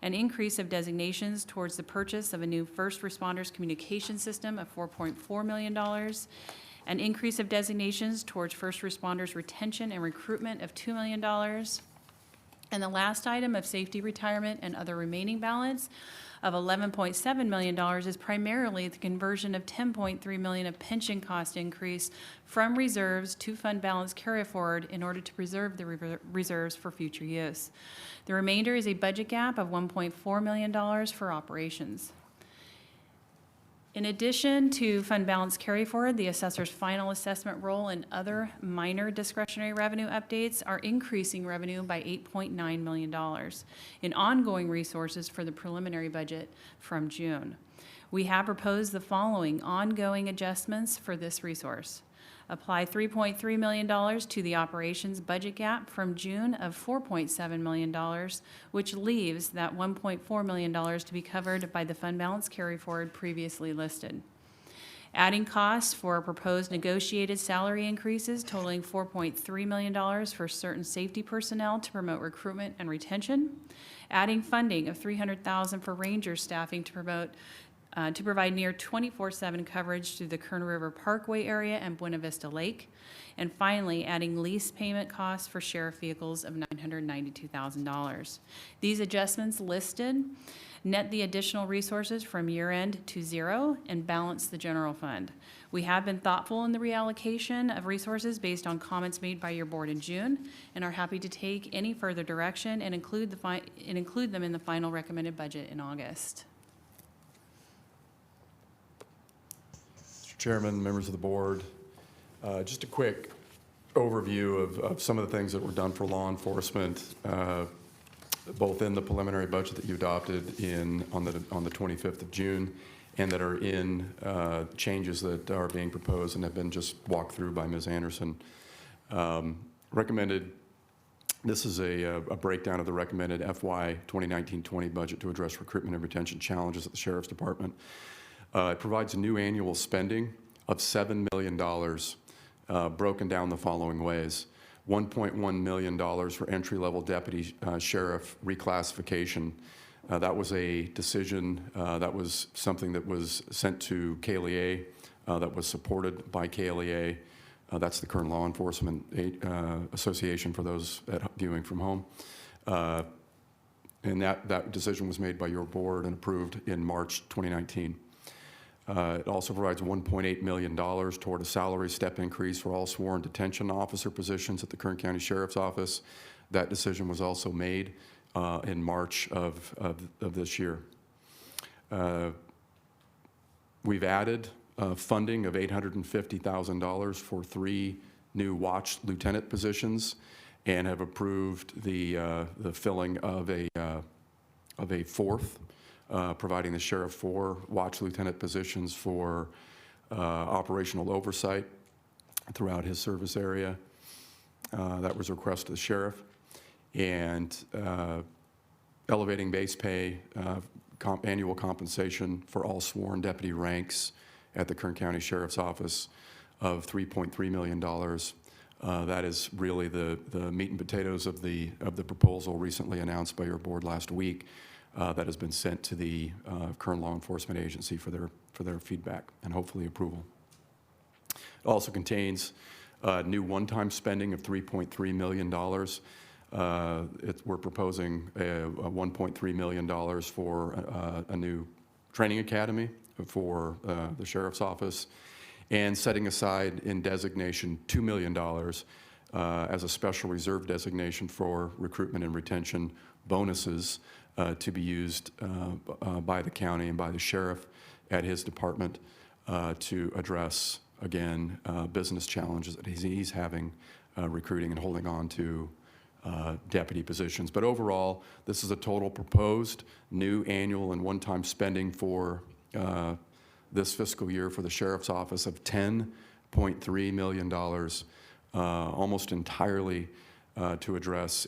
an increase of designations towards the purchase of a new first responders communication system of $4.4 million, an increase of designations towards first responders retention and recruitment of $2 million, and the last item of safety retirement and other remaining balance of $11.7 million is primarily the conversion of $10.3 million of pension cost increase from reserves to fund balance carry forward in order to preserve the reserves for future use. The remainder is a budget gap of $1.4 million for operations. In addition to fund balance carry forward, the assessor's final assessment roll and other minor discretionary revenue updates are increasing revenue by $8.9 million in ongoing resources for the preliminary budget from June. We have proposed the following ongoing adjustments for this resource. Apply $3.3 million to the operations budget gap from June of $4.7 million, which leaves that $1.4 million to be covered by the fund balance carry forward previously listed. Adding costs for proposed negotiated salary increases totaling $4.3 million for certain safety personnel to promote recruitment and retention. Adding funding of $300,000 for ranger staffing to provide near 24/7 coverage through the Kern River Parkway area and Buena Vista Lake. And finally, adding lease payment costs for sheriff vehicles of $992,000. These adjustments listed net the additional resources from year end to zero and balance the general fund. We have been thoughtful in the reallocation of resources based on comments made by your board in June and are happy to take any further direction and include them in the final recommended budget in August. Mr. Chairman, members of the board, just a quick overview of some of the things that were done for law enforcement, both in the preliminary budget that you adopted on the 25th of June, and that are in changes that are being proposed and have been just walked through by Ms. Anderson. This is a breakdown of the recommended FY 2019-20 budget to address recruitment and retention challenges at the Sheriff's Department. It provides a new annual spending of $7 million, broken down the following ways. $1.1 million for entry-level deputy sheriff reclassification. That was a decision, that was something that was sent to KLEA, that was supported by KLEA. That's the Kern Law Enforcement Association for those viewing from home. And that decision was made by your board and approved in March 2019. It also provides $1.8 million toward a salary step increase for all sworn detention officer positions at the Kern County Sheriff's Office. That decision was also made in March of this year. We've added funding of $850,000 for 3 new watch lieutenant positions and have approved the filling of a 4th, providing the sheriff 4 watch lieutenant positions for operational oversight throughout his service area. That was a request of the sheriff. And elevating base pay, annual compensation for all sworn deputy ranks at the Kern County Sheriff's Office of $3.3 million. That is really the meat and potatoes of the proposal recently announced by your board last week that has been sent to the Kern Law Enforcement Agency for their feedback and hopefully approval. It also contains new one-time spending of $3.3 million. We're proposing a $1.3 million for a new training academy for the Sheriff's Office, and setting aside in designation $2 million as a special reserve designation for recruitment and retention bonuses to be used by the county and by the sheriff at his department to address, again, business challenges that he's having recruiting and holding on to deputy positions. But overall, this is a total proposed new annual and one-time spending for this fiscal year for the Sheriff's Office of $10.3 million, almost entirely to address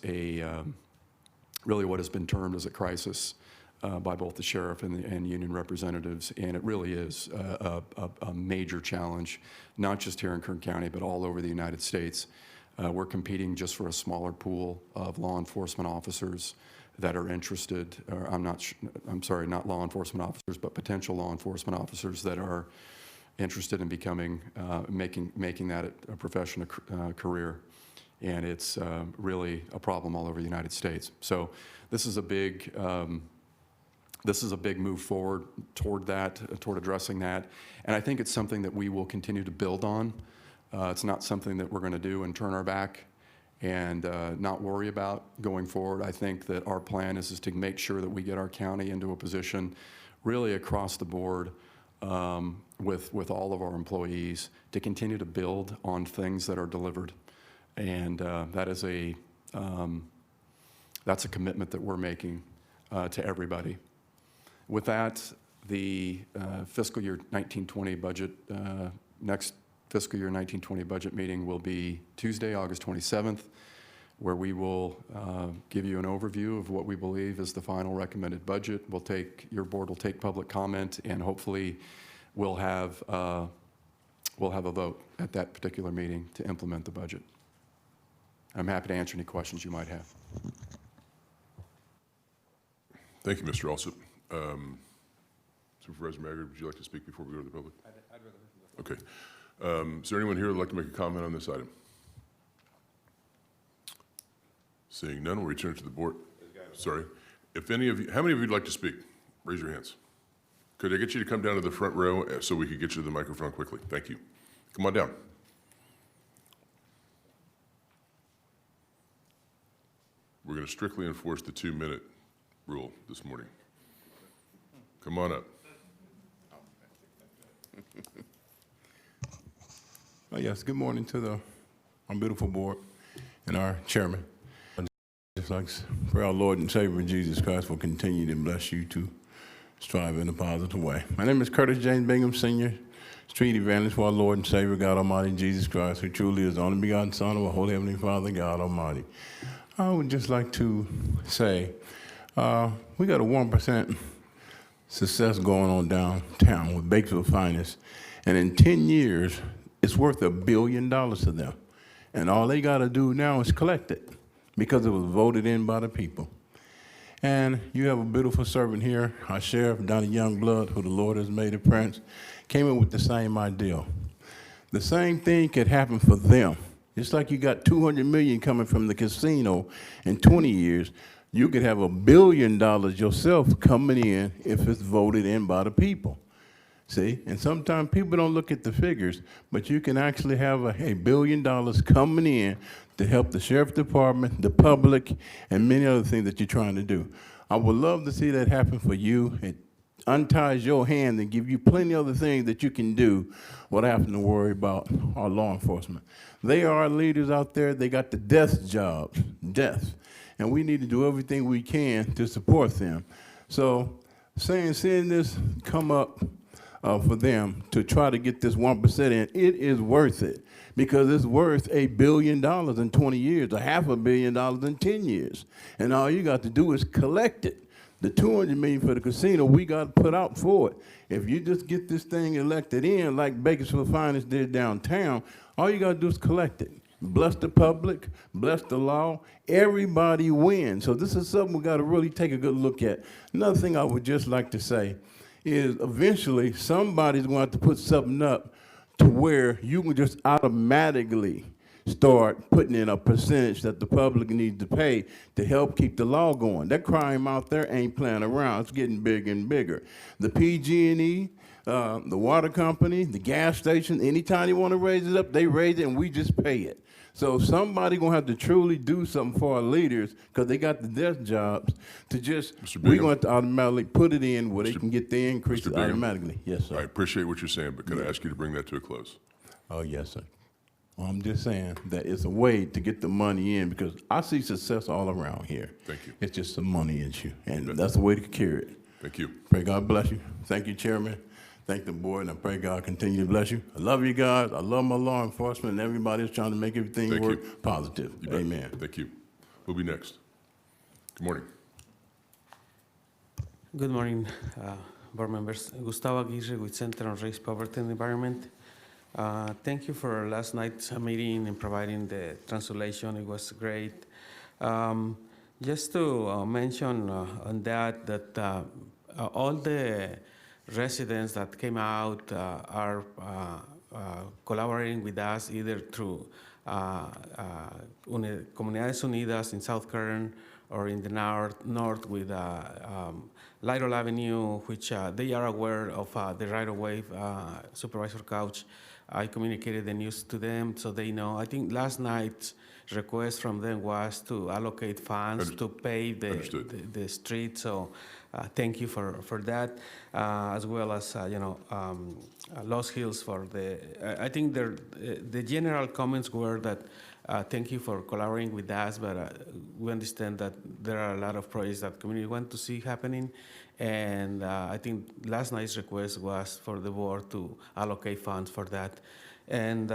really what has been termed as a crisis by both the sheriff and union representatives, and it really is a major challenge, not just here in Kern County, but all over the United States. We're competing just for a smaller pool of law enforcement officers that are interested, or I'm sorry, not law enforcement officers, but potential law enforcement officers that are interested in becoming, making that a profession, a career. And it's really a problem all over the United States. So this is a big move forward toward that, toward addressing that. And I think it's something that we will continue to build on. It's not something that we're going to do and turn our back and not worry about going forward. I think that our plan is to make sure that we get our county into a position really across the board with all of our employees to continue to build on things that are delivered. And that's a commitment that we're making to everybody. With that, the fiscal year 1920 budget, next fiscal year 1920 budget meeting will be Tuesday, August 27th, where we will give you an overview of what we believe is the final recommended budget. Your board will take public comment, and hopefully we'll have a vote at that particular meeting to implement the budget. I'm happy to answer any questions you might have. Thank you, Mr. Alsop. Supervisor Maggard, would you like to speak before we go to the public? I'd rather hear from the Okay. Is there anyone here who would like to make a comment on this item? Seeing none, we'll return to the board. Sorry. If any of you, how many of you would like to speak? Raise your hands. Could I get you to come down to the front row so we could get you to the microphone quickly? Thank you. Come on down. We're going to strictly enforce the 2-minute rule this morning. Come on up. Oh, yes, good morning to our beautiful board and our chairman. Just like to pray our Lord and Savior Jesus Christ will continue to bless you to strive in a positive way. My name is Curtis James Bingham, Sr., Street Evangelist for our Lord and Savior, God Almighty, Jesus Christ, who truly is the only begotten Son of our Holy Heavenly Father, God Almighty. I would just like to say we got a 1% success going on downtown with Bakersfield Finest, and in 10 years, it's worth $1 billion to them. And all they got to do now is collect it because it was voted in by the people. And you have a beautiful servant here, our sheriff, Donnie Youngblood, who the Lord has made a prince, came in with the same ideal. The same thing could happen for them. Just like you got $200 million coming from the casino in 20 years, you could have $1 billion yourself coming in if it's voted in by the people. See, and sometimes people don't look at the figures, but you can actually have $1 billion coming in to help the sheriff department, the public, and many other things that you're trying to do. I would love to see that happen for you. It unties your hand and give you plenty of other things that you can do without having to worry about our law enforcement. They are our leaders out there. They got the death jobs, death, and we need to do everything we can to support them. So seeing this come up for them to try to get this 1% in, it is worth it because it's worth $1 billion in 20 years, or $500 million in 10 years. And all you got to do is collect it. The $200 million for the casino, we got to put out for it. If you just get this thing elected in like Bakersfield Finest did downtown, all you got to do is collect it. Bless the public, bless the law, everybody wins. So this is something we got to really take a good look at. Another thing I would just like to say is eventually somebody's going to have to put something up to where you can just automatically start putting in a percentage that the public needs to pay to help keep the law going. That crime out there ain't playing around. It's getting bigger and bigger. The PG&E, the water company, the gas station, anytime they want to raise it up, they raise it and we just pay it. So somebody going to have to truly do something for our leaders because they got the desk jobs to just, we're going to automatically put it in where they can get the increases automatically. Yes, sir. I appreciate what you're saying, but could I ask you to bring that to a close? Oh, yes, sir. Well, I'm just saying that it's a way to get the money in because I see success all around here. Thank you. It's just a money issue, and that's the way to carry it. Thank you. Pray God bless you. Thank you, Chairman. Thank the board, and I pray God continue to bless you. I love you guys. I love my law enforcement, and everybody is trying to make everything work positive. Amen. Thank you. Who'll be next? Good morning. Good morning, board members. Gustavo Aguirre with Center on Race, Poverty, and Environment. Thank you for last night's meeting and providing the translation. It was great. Just to mention on that all the residents that came out are collaborating with us either through Comunidades Unidas in South Kern or in the north with Lytle Avenue, which they are aware of the right-of-way. Supervisor Couch, I communicated the news to them so they know. I think last night's request from them was to allocate funds to pave the street. So thank you for that, as well as Los Hills for the. I think the general comments were that thank you for collaborating with us, but we understand that there are a lot of projects that community want to see happening, and I think last night's request was for the board to allocate funds for that. And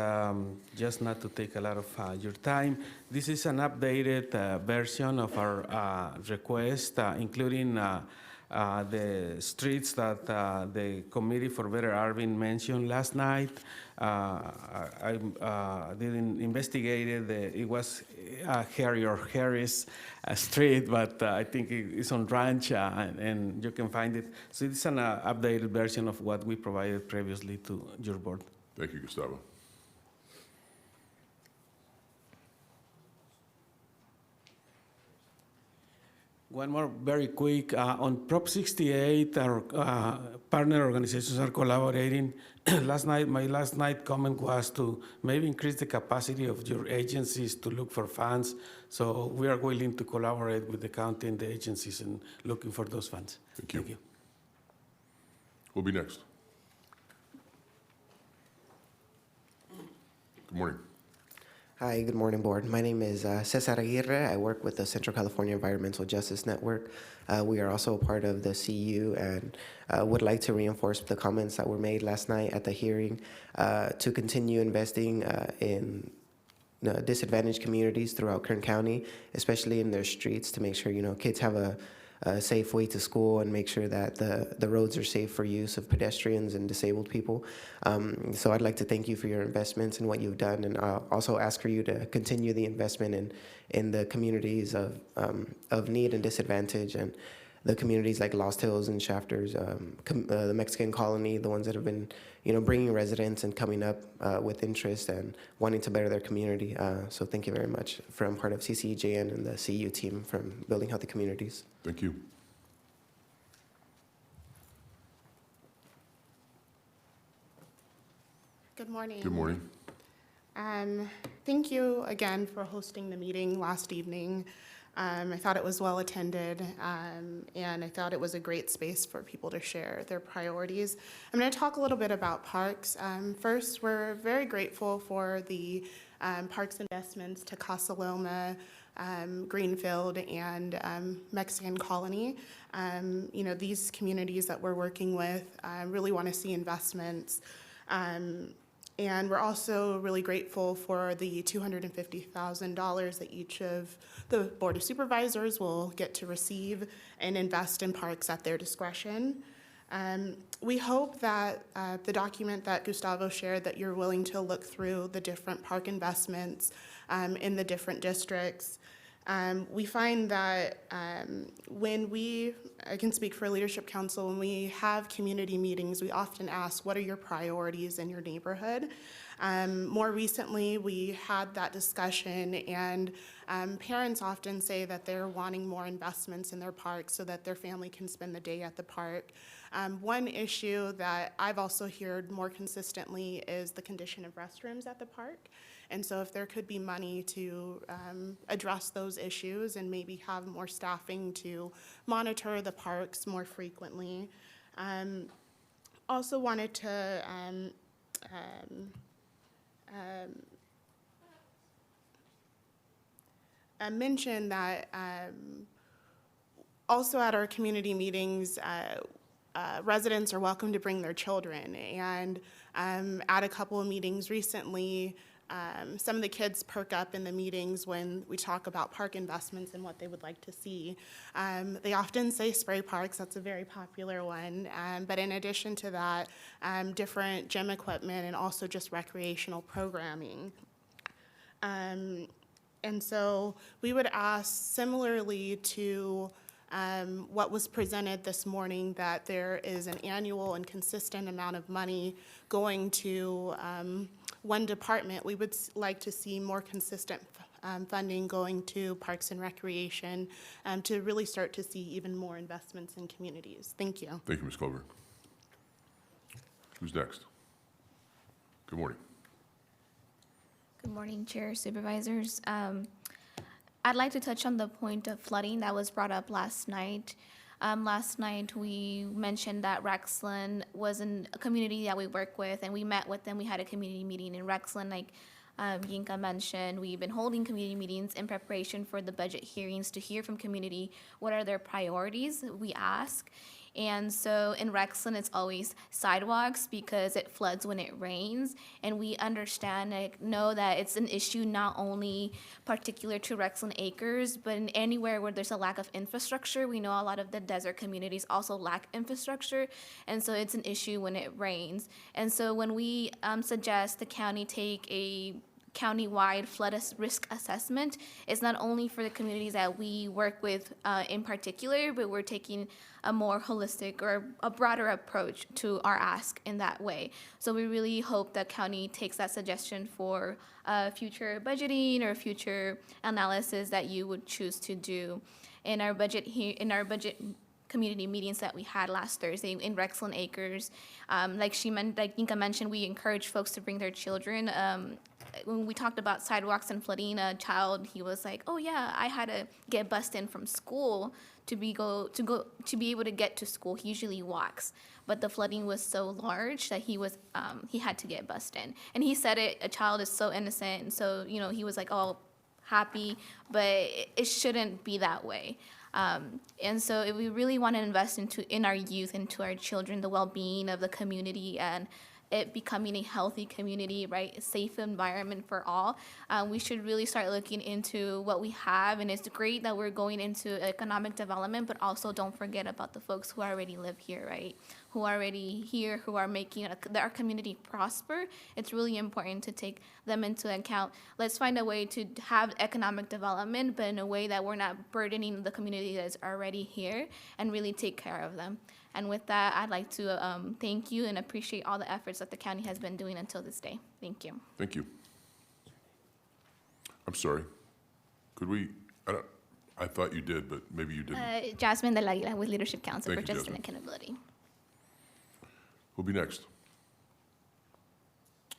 just not to take a lot of your time, this is an updated version of our request, including the streets that the Committee for Better Urban mentioned last night. I didn't investigate it. It was Harris Street, but I think it's on Ranch, and you can find it. So it's an updated version of what we provided previously to your board. Thank you, Gustavo. One more very quick. On Prop 68, our partner organizations are collaborating. My last night comment was to maybe increase the capacity of your agencies to look for funds. So we are willing to collaborate with the county and the agencies in looking for those funds. Thank you. Who'll be next? Good morning. Hi, good morning, Board. My name is Cesar Aguirre. I work with the Central California Environmental Justice Network. We are also a part of the CU and would like to reinforce the comments that were made last night at the hearing to continue investing in disadvantaged communities throughout Kern County, especially in their streets, to make sure kids have a safe way to school and make sure that the roads are safe for use of pedestrians and disabled people. So I'd like to thank you for your investments and what you've done, and I'll also ask for you to continue the investment in the communities of need and disadvantage, and the communities like Lost Hills and Shafters, the Mexican colony, the ones that have been bringing residents and coming up with interest and wanting to better their community. So thank you very much from part of CCEJN and the CU team from Building Healthy Communities. Thank you. Good morning. Good morning. Thank you again for hosting the meeting last evening. I thought it was well attended, and I thought it was a great space for people to share their priorities. I'm going to talk a little bit about parks. First, we're very grateful for the parks investments to Casa Loma, Greenfield, and Mexican Colony. These communities that we're working with really want to see investments. And we're also really grateful for the $250,000 that each of the Board of Supervisors will get to receive and invest in parks at their discretion. We hope that the document that Gustavo shared, that you're willing to look through the different park investments in the different districts. We find that I can speak for Leadership Council, when we have community meetings, we often ask, what are your priorities in your neighborhood? More recently, we had that discussion, and parents often say that they're wanting more investments in their parks so that their family can spend the day at the park. One issue that I've also heard more consistently is the condition of restrooms at the park. And so if there could be money to address those issues and maybe have more staffing to monitor the parks more frequently. Also wanted to mention that also at our community meetings, residents are welcome to bring their children. And at a couple of meetings recently, some of the kids perk up in the meetings when we talk about park investments and what they would like to see. They often say spray parks, that's a very popular one. But in addition to that, different gym equipment and also just recreational programming. And so we would ask, similarly to what was presented this morning, that there is an annual and consistent amount of money going to one department. We would like to see more consistent funding going to Parks and Recreation to really start to see even more investments in communities. Thank you. Thank you, Ms. Culver. Who's next? Good morning. Good morning, Chair, Supervisors. I'd like to touch on the point of flooding that was brought up last night. Last night, we mentioned that Rexland was a community that we work with, and we met with them. We had a community meeting in Rexland, like Yinka mentioned. We've been holding community meetings in preparation for the budget hearings to hear from community what are their priorities, we ask. And so in Rexland, it's always sidewalks because it floods when it rains. And we understand, know that it's an issue not only particular to Rexland Acres, but in anywhere where there's a lack of infrastructure. We know a lot of the desert communities also lack infrastructure. And so it's an issue when it rains. And so when we suggest the county take a countywide flood risk assessment is not only for the communities that we work with in particular, but we're taking a more holistic or a broader approach to our ask in that way. So we really hope the county takes that suggestion for future budgeting or future analysis that you would choose to do. In our budget community meetings that we had last Thursday in Rexland Acres, like Inka mentioned, we encourage folks to bring their children. When we talked about sidewalks and flooding, a child, he was like, "Oh yeah, I had to get bussed in from school to be able to get to school. He usually walks, but the flooding was so large that he had to get bussed in." And he said it. A child is so innocent, and so he was like all happy, but it shouldn't be that way. And so if we really want to invest in our youth, into our children, the well-being of the community, and it becoming a healthy community, right, a safe environment for all, we should really start looking into what we have. And it's great that we're going into economic development, but also don't forget about the folks who already live here, right, who are already here, who are making our community prosper. It's really important to take them into account. Let's find a way to have economic development, but in a way that we're not burdening the community that's already here, and really take care of them. And with that, I'd like to thank you and appreciate all the efforts that the county has been doing until this day. Thank you. Thank you. I'm sorry. Could we, I thought you did, but maybe you didn't. Jasmine Del Aguila with Leadership Council Thank for you, Justice and Jasmine. Accountability. Who'll be next?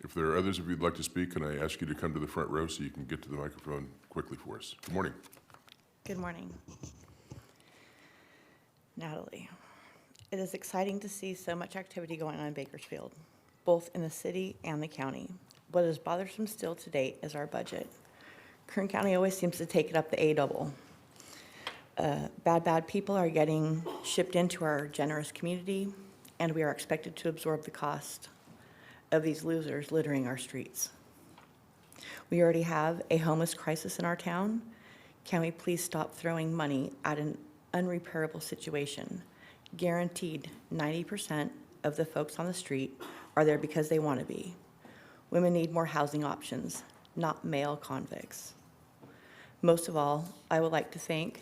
If there are others of you who'd like to speak, can I ask you to come to the front row so you can get to the microphone quickly for us? Good morning. Good morning. Natalie, it is exciting to see so much activity going on in Bakersfield, both in the city and the county. What is bothersome still to date is our budget. Kern County always seems to take it up the A double. Bad people are getting shipped into our generous community, and we are expected to absorb the cost of these losers littering our streets. We already have a homeless crisis in our town. Can we please stop throwing money at an unrepairable situation? Guaranteed 90% of the folks on the street are there because they want to be. Women need more housing options, not male convicts. Most of all, I would like to thank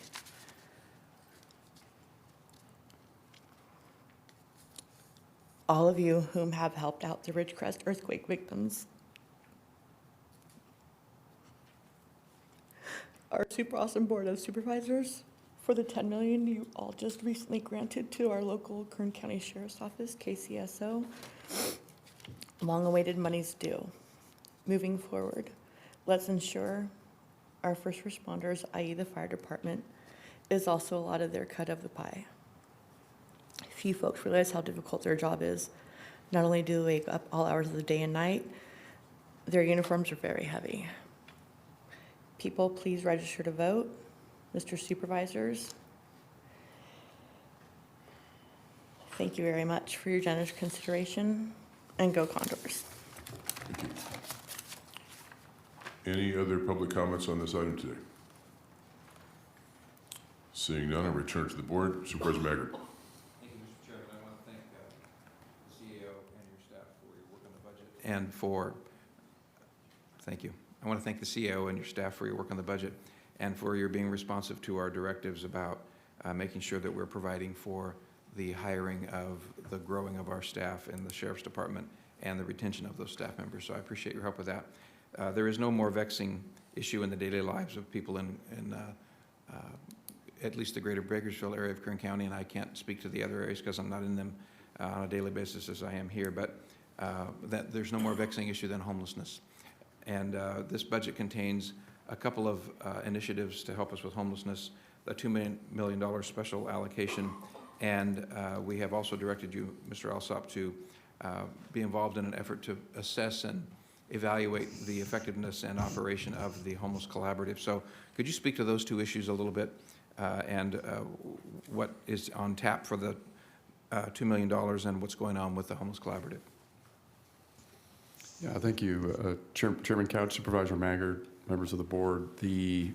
all of you whom have helped out the Ridgecrest earthquake victims. Our super awesome Board of Supervisors for the $10 million you all just recently granted to our local Kern County Sheriff's Office, KCSO. Long-awaited money's due. Moving forward, let's ensure our first responders, i.e. the fire department, is also allotted their cut of the pie. Few folks realize how difficult their job is. Not only do they wake up all hours of the day and night, their uniforms are very heavy. People, please register to vote. Mr. Supervisors, thank you very much for your generous consideration, and go Condors. Thank you. Any other public comments on this item today? Seeing none, I return to the board. Supervisor Maggard. Thank you, Mr. Chairman. I want to thank the CEO and your staff for your work on the budget thank you. I want to thank the CEO and your staff for your work on the budget and for your being responsive to our directives about making sure that we're providing for the hiring of the growing of our staff in the Sheriff's Department and the retention of those staff members. So I appreciate your help with that. There is no more vexing issue in the daily lives of people in at least the greater Bakersfield area of Kern County, and I can't speak to the other areas because I'm not in them on a daily basis as I am here, but that there's no more vexing issue than homelessness. And this budget contains a couple of initiatives to help us with homelessness, a $2 million special allocation, and we have also directed you, Mr. Alsop, to be involved in an effort to assess and evaluate the effectiveness and operation of the Homeless Collaborative. So could you speak to those two issues a little bit and what is on tap for the $2 million and what's going on with the Homeless Collaborative? Yeah, thank you, Chairman Couch, Supervisor Maggard, members of the board. The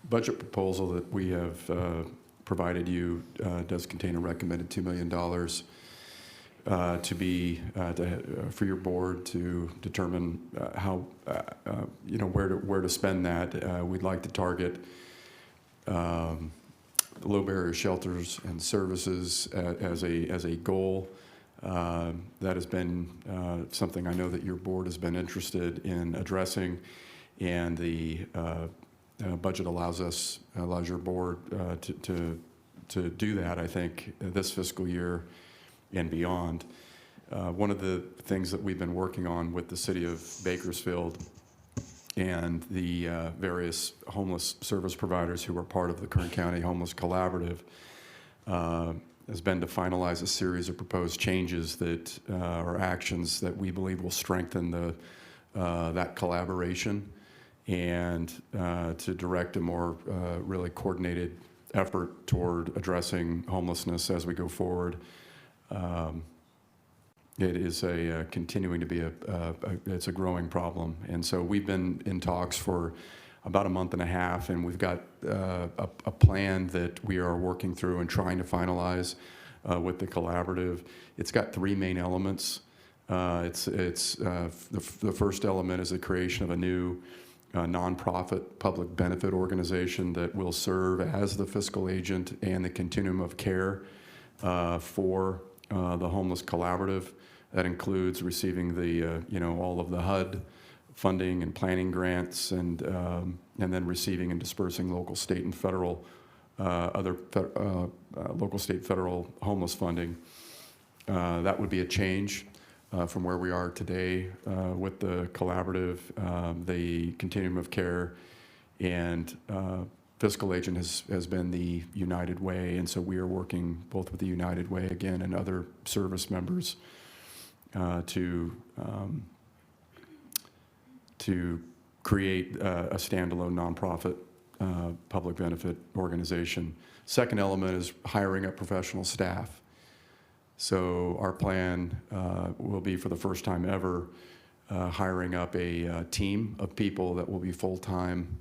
budget proposal that we have provided you does contain a recommended $2 million for your board to determine how, where to spend that. We'd like to target low barrier shelters and services as a goal. That has been something I know that your board has been interested in addressing, and the budget allows your board to do that, I think, this fiscal year and beyond. One of the things that we've been working on with the city of Bakersfield and the various homeless service providers who are part of the Kern County Homeless Collaborative has been to finalize a series of proposed changes that or actions that we believe will strengthen that collaboration and to direct a more really coordinated effort toward addressing homelessness as we go forward. It is continuing to be it's a growing problem. And so we've been in talks for about a month and a half, and we've got a plan that we are working through and trying to finalize with the collaborative. It's got three main elements. The first element is the creation of a new nonprofit public benefit organization that will serve as the fiscal agent and the continuum of care for the homeless collaborative. That includes receiving all of the HUD funding and planning grants, and then receiving and dispersing local, state, and federal local, state, federal homeless funding. That would be a change from where we are today with the collaborative, the continuum of care, and fiscal agent has been the United Way, and so we are working both with the United Way again and other service members to create a standalone nonprofit public benefit organization. Second element is hiring up professional staff. So our plan will be, for the first time ever, hiring up a team of people that will be full-time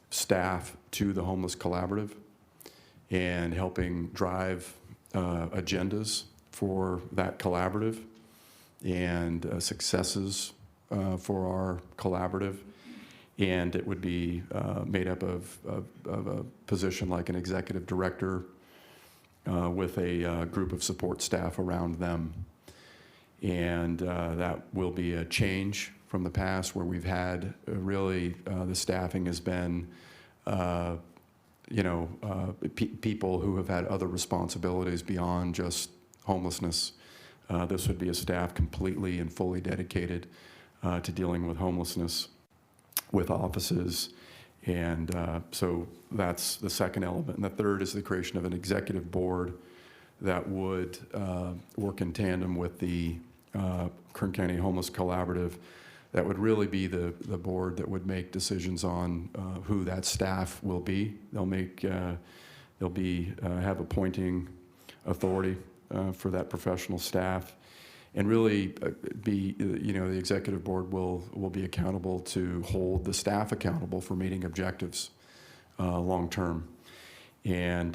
staff to the Homeless Collaborative and helping drive agendas for that collaborative and successes for our collaborative. And it would be made up of a position like an executive director with a group of support staff around them. And that will be a change from the past, where we've had really the staffing has been people who have had other responsibilities beyond just homelessness. This would be a staff completely and fully dedicated to dealing with homelessness, with offices. And so that's the second element. And the third is the creation of an executive board that would work in tandem with the Kern County Homeless Collaborative. That would really be the board that would make decisions on who that staff will be. They'll have appointing authority for that professional staff, and really the executive board will be accountable to hold the staff accountable for meeting objectives long term. And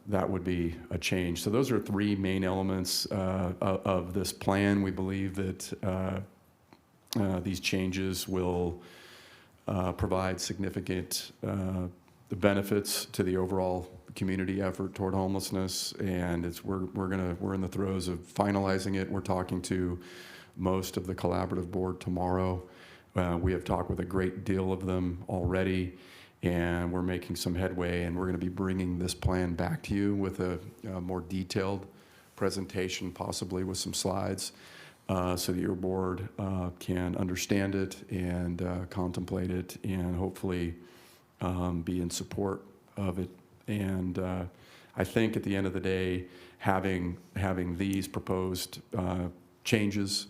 that would be a change. So those are three main elements of this plan. We believe that these changes will provide significant benefits to the overall community effort toward homelessness, and we're in the throes of finalizing it. We're talking to most of the collaborative board tomorrow. We have talked with a great deal of them already, and we're making some headway, and we're going to be bringing this plan back to you with a more detailed presentation, possibly with some slides, so that your board can understand it and contemplate it, and hopefully be in support of it. And I think at the end of the day, having these proposed changes,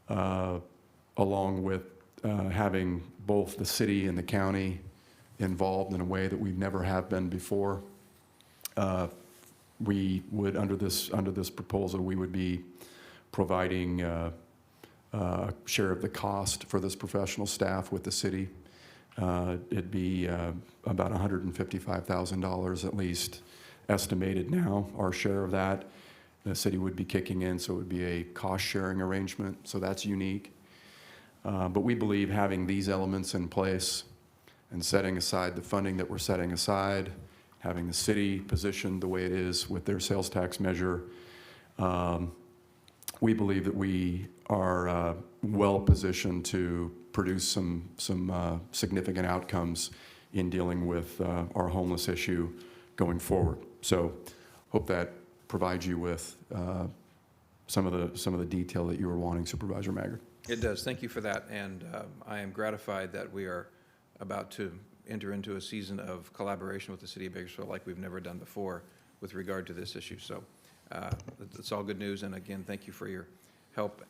along with having both the city and the county involved in a way that we never have been before, we would, under this proposal, we would be providing a share of the cost for this professional staff with the city. It'd be about $155,000 at least estimated now, our share of that. the city would be kicking in, so it would be a cost-sharing arrangement, so that's unique. But we believe having these elements in place and setting aside the funding that we're setting aside, having the city positioned the way it is with their sales tax measure, we believe that we are well positioned to produce some significant outcomes in dealing with our homeless issue going forward. So hope that provides you with some of the detail that you were wanting, Supervisor Maggard. It does. Thank you for that. And I am gratified that we are about to enter into a season of collaboration with the City of Bakersfield like we've never done before with regard to this issue. So it's all good news. And again, thank you for your help.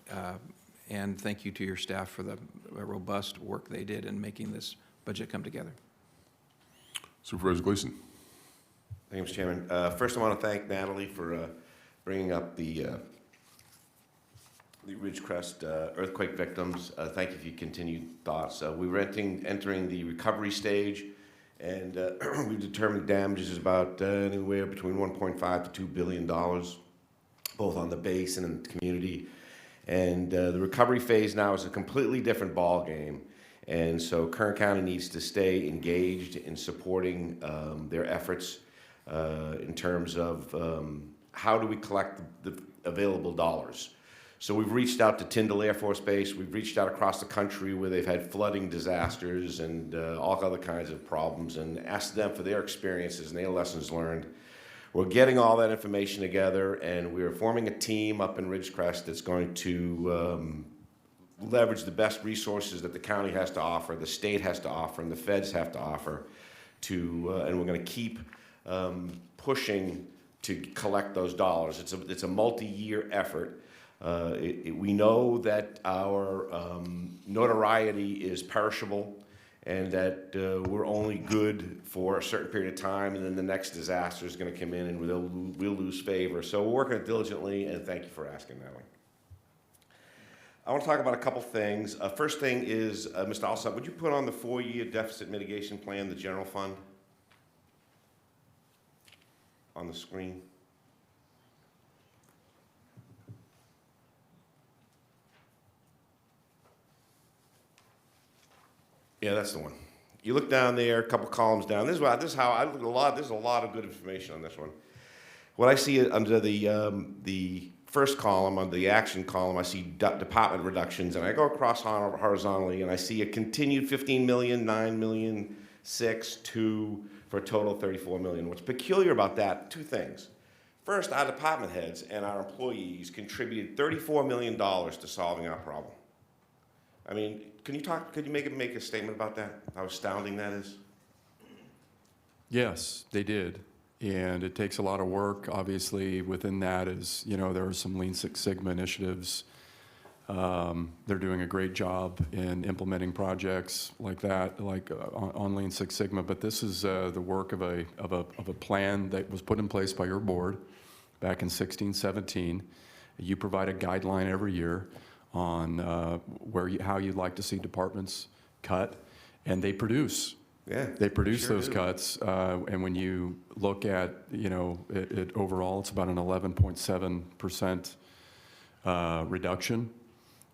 And thank you to your staff for the robust work they did in making this budget come together. Supervisor Gleason. Thank you, Mr. Chairman. First, I want to thank Natalie for bringing up the Ridgecrest earthquake victims. Thank you for your continued thoughts. We were entering the recovery stage, and we've determined damages is about anywhere between $1.5 to $2 billion, both on the base and in the community. And the recovery phase now is a completely different ball game. And so Kern County needs to stay engaged in supporting their efforts in terms of how do we collect the available dollars. So we've reached out to Tyndall Air Force Base. We've reached out across the country where they've had flooding disasters and all other kinds of problems, and asked them for their experiences and their lessons learned. We're getting all that information together, and we're forming a team up in Ridgecrest that's going to leverage the best resources that the county has to offer, the state has to offer, and the feds have to offer and we're going to keep pushing to collect those dollars. It's a multi-year effort. We know that our notoriety is perishable and that we're only good for a certain period of time, and then the next disaster is going to come in and we'll lose favor. So we're working it diligently, and thank you for asking, Natalie. I want to talk about a couple things. First thing is, Mr. Alsop, would you put on the 4-year deficit mitigation plan, the general fund, on the screen? Yeah, that's the one. You look down there, a couple columns down. This is how I look at a lot. There's a lot of good information on this one. What I see under the first column, on the action column, I see department reductions, and I go across horizontally, and I see a continued 15 million, 9 million, 6, 2, for a total of 34 million. What's peculiar about that, two things. First, our department heads and our employees contributed $34 million to solving our problem. I mean, could you make a statement about that? How astounding that is? Yes, they did. And it takes a lot of work. Obviously, within that is, there are some Lean Six Sigma initiatives. They're doing a great job in implementing projects like that, on Lean Six Sigma. But this is the work of a plan that was put in place by your board back in 16-17. You provide a guideline every year on how you'd like to see departments cut, and they produce. Yeah, they produce sure those do. cuts, and when you look at it overall, it's about an 11.7% reduction.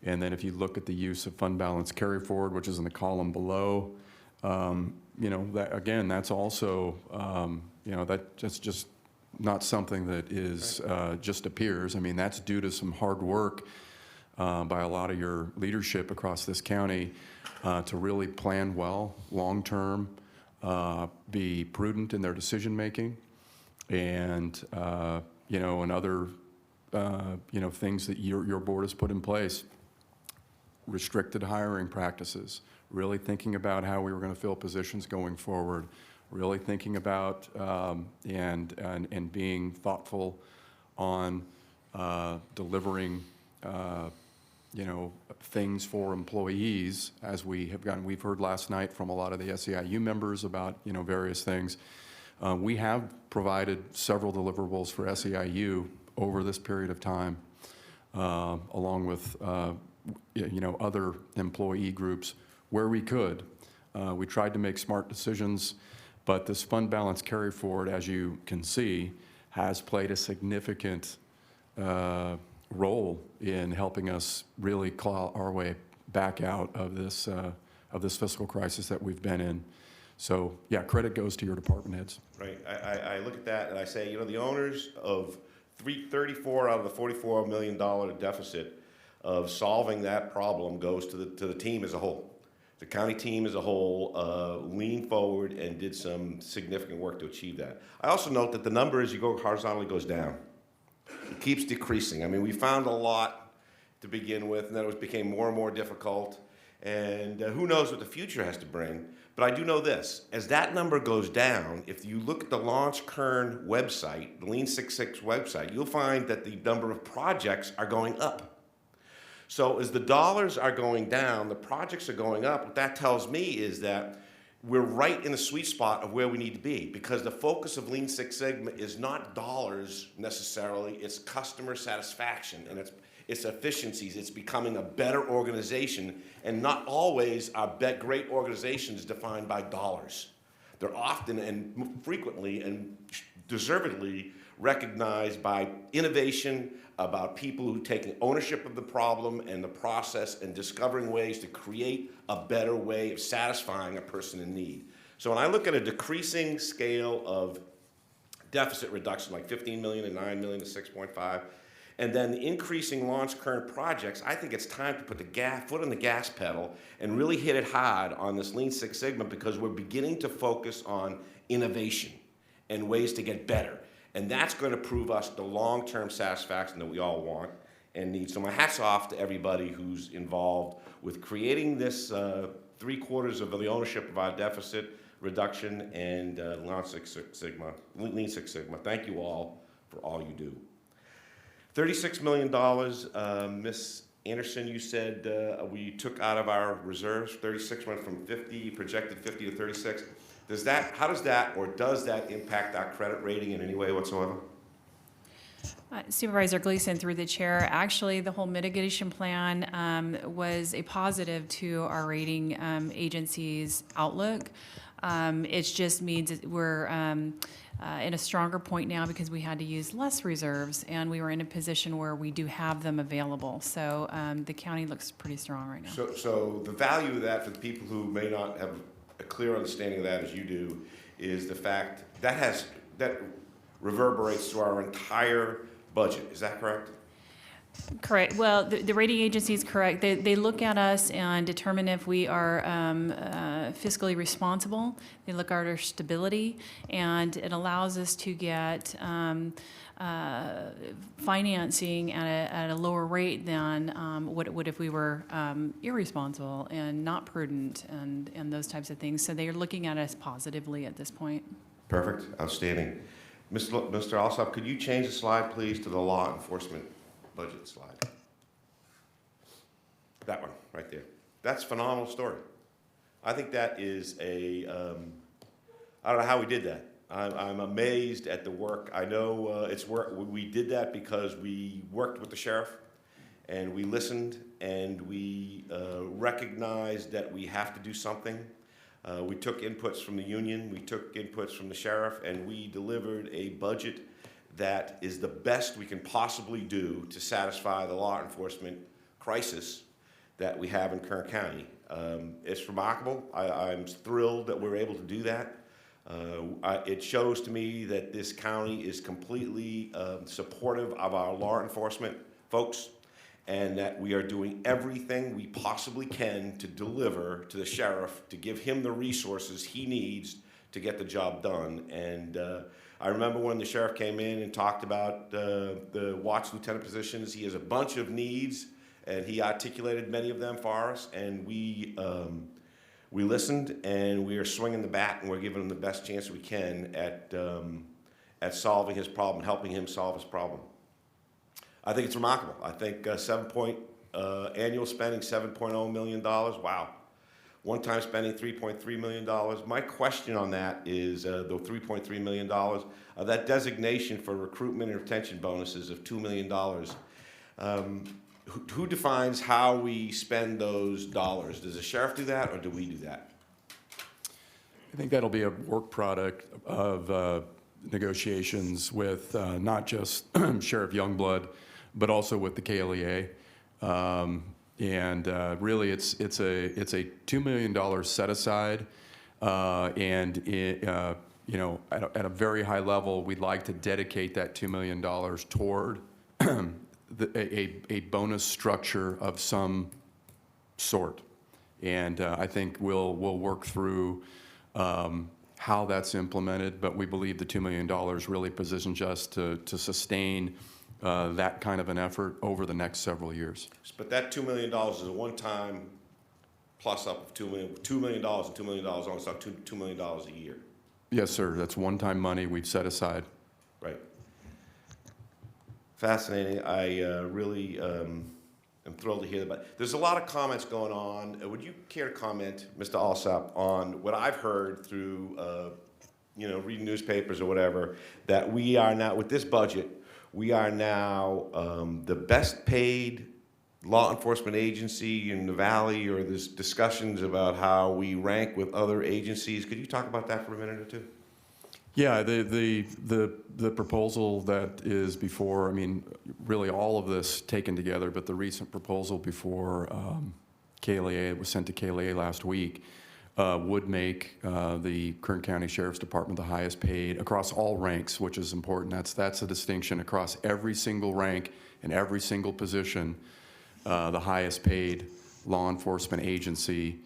And then if you look at the use of fund balance carry forward, which is in the column below, that again, that's also that's just not something that is just appears. I mean, that's due to some hard work by a lot of your leadership across this county to really plan well, long-term, be prudent in their decision-making, and, and other, things that your board has put in place. Restricted hiring practices, really thinking about how we were going to fill positions going forward, really thinking about and being thoughtful on delivering things for employees, as we've heard last night from a lot of the SEIU members about, various things. We have provided several deliverables for SEIU over this period of time, along with, other employee groups where we could. We tried to make smart decisions, but this fund balance carry forward, as you can see, has played a significant role in helping us really claw our way back out of this fiscal crisis that we've been in. So, yeah, credit goes to your department heads. Right. I look at that and I say, the owners of 34 out of the $44 million deficit of solving that problem goes to the team as a whole. The county team as a whole leaned forward and did some significant work to achieve that. I also note that the number, as you go horizontally, goes down. It keeps decreasing. I mean, we found a lot to begin with, and then it became more and more difficult. And who knows what the future has to bring. But I do know this. As that number goes down, if you look at the Launch Kern website, the Lean Six Six website, you'll find that the number of projects are going up. So as the dollars are going down, the projects are going up. What that tells me is that we're right in the sweet spot of where we need to be, because the focus of Lean Six Sigma is not dollars necessarily, it's customer satisfaction and it's efficiencies. It's becoming a better organization, and not always are great organizations defined by dollars. They're often and frequently and deservedly recognized by innovation, about people who take ownership of the problem and the process and discovering ways to create a better way of satisfying a person in need. So when I look at a decreasing scale of deficit reduction, like 15 million and 9 million to 6.5, and then the increasing launch current projects, I think it's time to put the foot on the gas pedal and really hit it hard on this Lean Six Sigma, because we're beginning to focus on innovation and ways to get better. And that's going to prove us the long-term satisfaction that we all want and need. So my hat's off to everybody who's involved with creating this 3/4 of the ownership of our deficit reduction and Lean Six Sigma. Thank you all for all you do. $36 million, Ms. Anderson, you said we took out of our reserves. 36 went from 50, projected 50 to 36. How does that impact our credit rating in any way whatsoever? Supervisor Gleason, through the chair, actually the whole mitigation plan was a positive to our rating agency's outlook. It just means that we're in a stronger point now because we had to use less reserves, and we were in a position where we do have them available. So the county looks pretty strong right now. So the value of that for the people who may not have a clear understanding of that as you do is the fact that reverberates through our entire budget. Is that correct? Correct. Well, the rating agency is correct. They look at us and determine if we are fiscally responsible. They look at our stability, and it allows us to get financing at a lower rate than what it would if we were irresponsible and not prudent and those types of things. So they are looking at us positively at this point. Perfect. Outstanding. Mr. Alsop, could you change the slide, please, to the law enforcement budget slide? That one, right there. That's a phenomenal story. I think that is I don't know how we did that. I'm amazed at the work. I know it's work. We did that because we worked with the sheriff, and we listened, and we recognized that we have to do something. We took inputs from the union, we took inputs from the sheriff, and we delivered a budget that is the best we can possibly do to satisfy the law enforcement crisis that we have in Kern County. It's remarkable. I'm thrilled that we're able to do that. It shows to me that this county is completely supportive of our law enforcement folks, and that we are doing everything we possibly can to deliver to the sheriff, to give him the resources he needs to get the job done. And I remember when the sheriff came in and talked about the watch lieutenant positions. He has a bunch of needs, and he articulated many of them for us, and we listened, and we are swinging the bat, and we're giving him the best chance we can at solving his problem, helping him solve his problem. I think it's remarkable. I think annual spending, $7.0 million. Wow. One-time spending, $3.3 million. My question on that is the $3.3 million, that designation for recruitment and retention bonuses of $2 million. Who defines how we spend those dollars? Does the sheriff do that, or do we do that? I think that'll be a work product of negotiations with not just Sheriff Youngblood, but also with the KLEA. Really, it's a $2 million set aside, and you know, at a very high level, we'd like to dedicate that $2 million toward a bonus structure of some sort. And I think we'll work through how that's implemented, but we believe the $2 million really positions us to sustain that kind of an effort over the next several years. But that $2 million is a one-time plus up of $2 million and $2 million almost up to $2 million a year. Yes, sir. That's one-time money we've set aside. Right. Fascinating. I really am thrilled to hear that. There's a lot of comments going on. Would you care to comment, Mr. Alsop, on what I've heard through, you know, reading newspapers or whatever, that we are now, with this budget, we are now the best paid law enforcement agency in the Valley, or there's discussions about how we rank with other agencies. Could you talk about that for a minute or two? Yeah, the proposal that is before, I mean, really all of this taken together, but the recent proposal before KLEA, it was sent to KLEA last week, would make the Kern County Sheriff's Department the highest paid across all ranks, which is important. That's a distinction across every single rank and every single position. The highest paid law enforcement agency,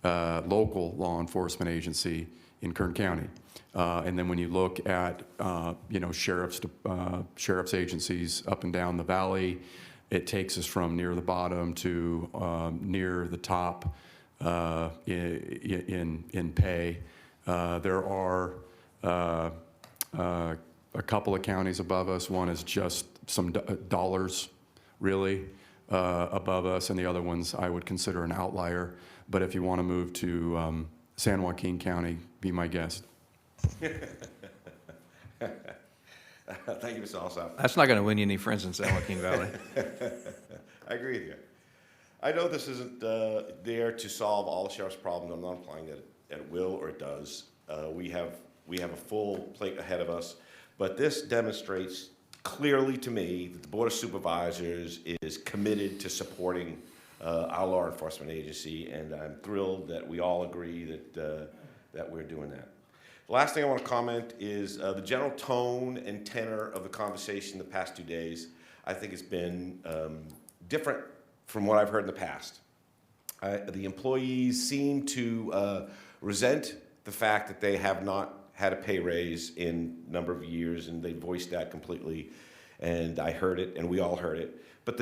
local law enforcement agency in Kern County. And then when you look at, you know, sheriff's agencies up and down the valley, it takes us from near the bottom to near the top in pay. There are a couple of counties above us. One is just some dollars, really, above us, and the other ones I would consider an outlier. But if you want to move to San Joaquin County, be my guest. Thank you, Mr. Alsop. That's not going to win you any friends in San Joaquin Valley. I agree with you. I know this isn't there to solve all the sheriff's problems. I'm not implying that it will or it does. We have a full plate ahead of us, but this demonstrates clearly to me that the Board of Supervisors is committed to supporting our law enforcement agency, and I'm thrilled that we all agree that we're doing that. The last thing I want to comment is the general tone and tenor of the conversation the past 2 days. I think it's been different from what I've heard in the past. The employees seem to resent the fact that they have not had a pay raise in a number of years, and they voiced that completely, and I heard it, and we all heard it. But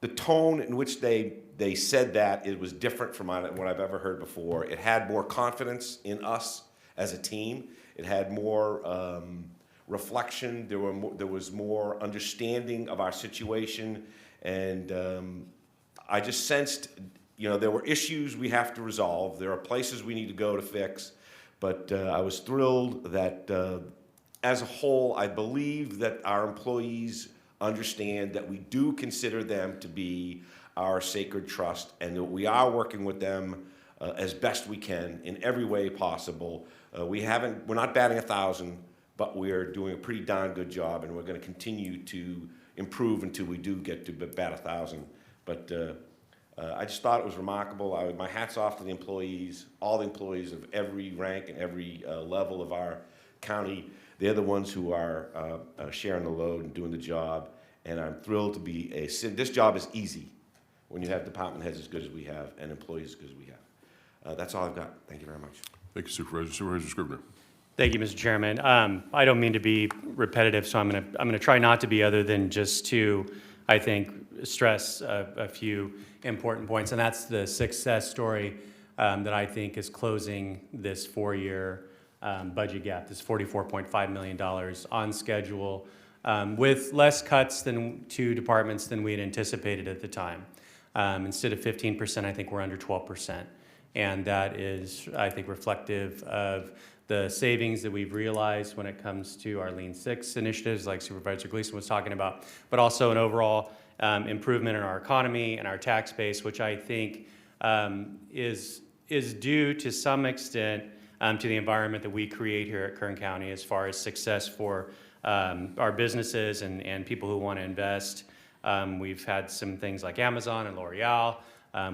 the tone in which they said that, it was different from what I've ever heard before. It had more confidence in us as a team. It had more reflection. There was more understanding of our situation, and I just sensed, you know, there were issues we have to resolve. There are places we need to go to fix, but I was thrilled that as a whole, I believe that our employees understand that we do consider them to be our sacred trust, and that we are working with them as best we can in every way possible. We're not batting 1,000, but we're doing a pretty darn good job, and we're going to continue to improve until we do get to bat 1,000. But I just thought it was remarkable. My hat's off to the employees, all the employees of every rank and every level of our county. They're the ones who are sharing the load and doing the job, and I'm thrilled to be this job is easy when you have department heads as good as we have and employees as good as we have. That's all I've got. Thank you very much. Thank you, Supervisor. Supervisor Scribner. Thank you, Mr. Chairman. I don't mean to be repetitive, so I'm gonna try not to be, other than just to, I think, stress a few important points, and that's the success story that I think is closing this 4-year budget gap, this $44.5 million on schedule, with less cuts to departments than we had anticipated at the time. Instead of 15%, I think we're under 12%. And that is, I think, reflective of the savings that we've realized when it comes to our Lean Six initiatives, like Supervisor Gleason was talking about, but also an overall improvement in our economy and our tax base, which I think is due to some extent to the environment that we create here at Kern County as far as success for our businesses and people who want to invest We've had some things like Amazon and L'Oreal.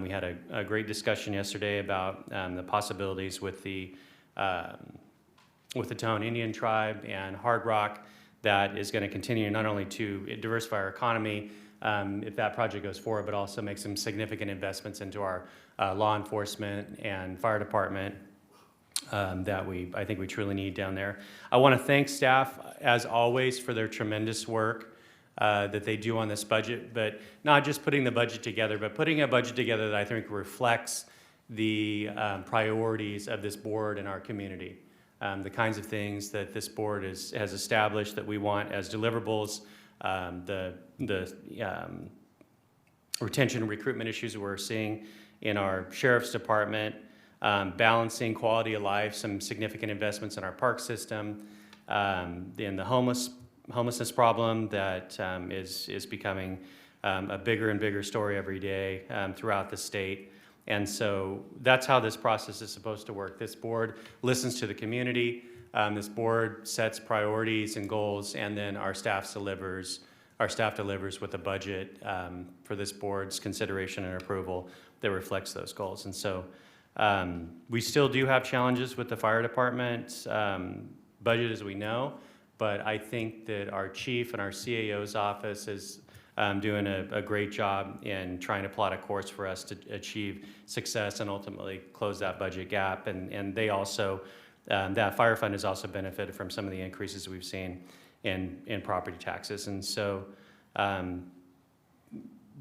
We had a great discussion yesterday about the possibilities with the Tohono Indian tribe and Hard Rock that is going to continue not only to diversify our economy if that project goes forward, but also make some significant investments into our law enforcement and fire department that I think we truly need down there. I want to thank staff, as always, for their tremendous work that they do on this budget, but not just putting the budget together, but putting a budget together that I think reflects the priorities of this board and our community. The kinds of things that this board has established that we want as deliverables, the retention and recruitment issues that we're seeing in our sheriff's department, balancing quality of life, some significant investments in our park system, in the homelessness problem that is becoming a bigger and bigger story every day throughout the state. And so that's how this process is supposed to work. This board listens to the community. This board sets priorities and goals, and then our staff delivers with a budget for this board's consideration and approval that reflects those goals. And so we still do have challenges with the fire department budget, as we know, but I think that our chief and our CAO's office is doing a great job in trying to plot a course for us to achieve success and ultimately close that budget gap. And they also, that fire fund has also benefited from some of the increases we've seen in property taxes. And so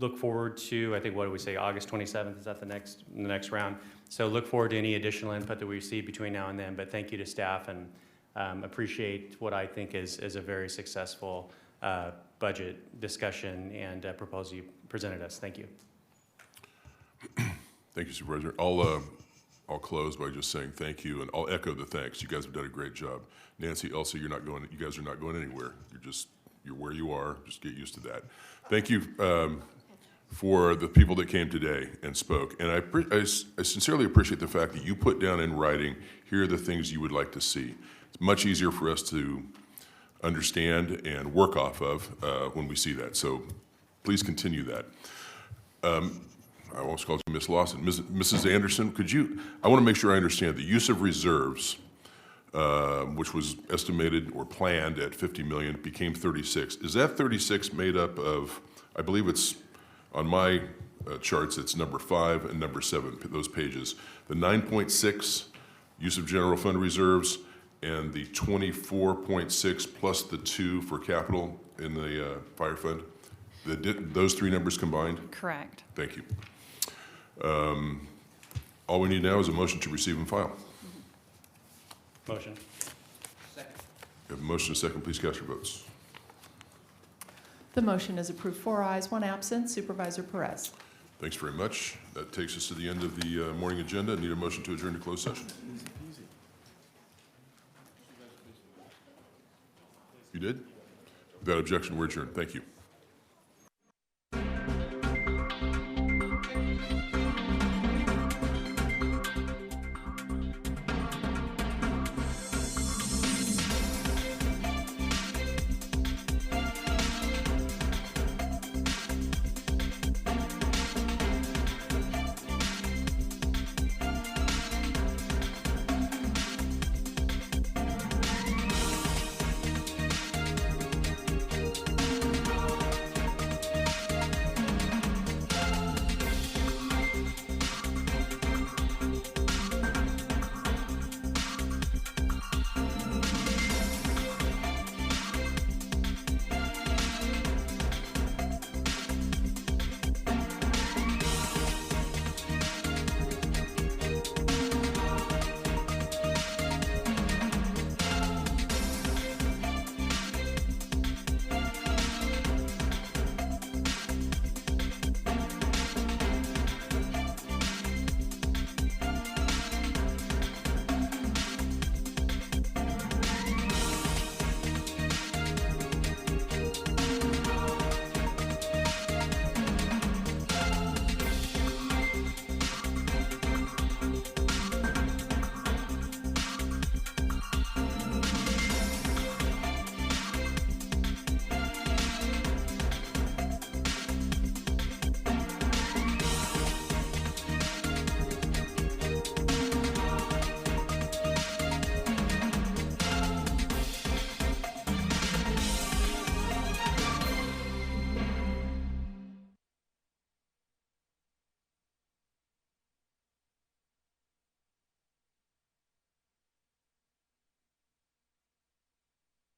look forward to, I think, what do we say, August 27th, is that the next round? So look forward to any additional input that we receive between now and then, but thank you to staff, and appreciate what I think is a very successful budget discussion and proposal you presented us. Thank you. Thank you, Supervisor. I'll close by just saying thank you, and I'll echo the thanks. You guys have done a great job. Nancy, Elsie, you guys are not going anywhere. You're where you are. Just get used to that. Thank you for the people that came today and spoke. And I sincerely appreciate the fact that you put down in writing, here are the things you would like to see. It's much easier for us to understand and work off of when we see that. So please continue that. I almost called you Miss Lawson. Mrs. Anderson, I want to make sure I understand the use of reserves, which was estimated or planned at 50 million, became 36. Is that 36 made up of, I believe it's on my charts, it's number 5 and number 7, those pages. The 9.6 use of general fund reserves, and the 24.6 plus the 2 for capital in the fire fund? Those 3 numbers combined? Correct. Thank you. All we need now is a motion to receive and file. Motion. Second. We have a motion and a second. Please cast your votes. The motion is approved. 4 ayes, 1 absent. Supervisor Perez. Thanks very much. That takes us to the end of the morning agenda. I need a motion to adjourn to closed session. You did? Without objection, we're adjourned. Thank you.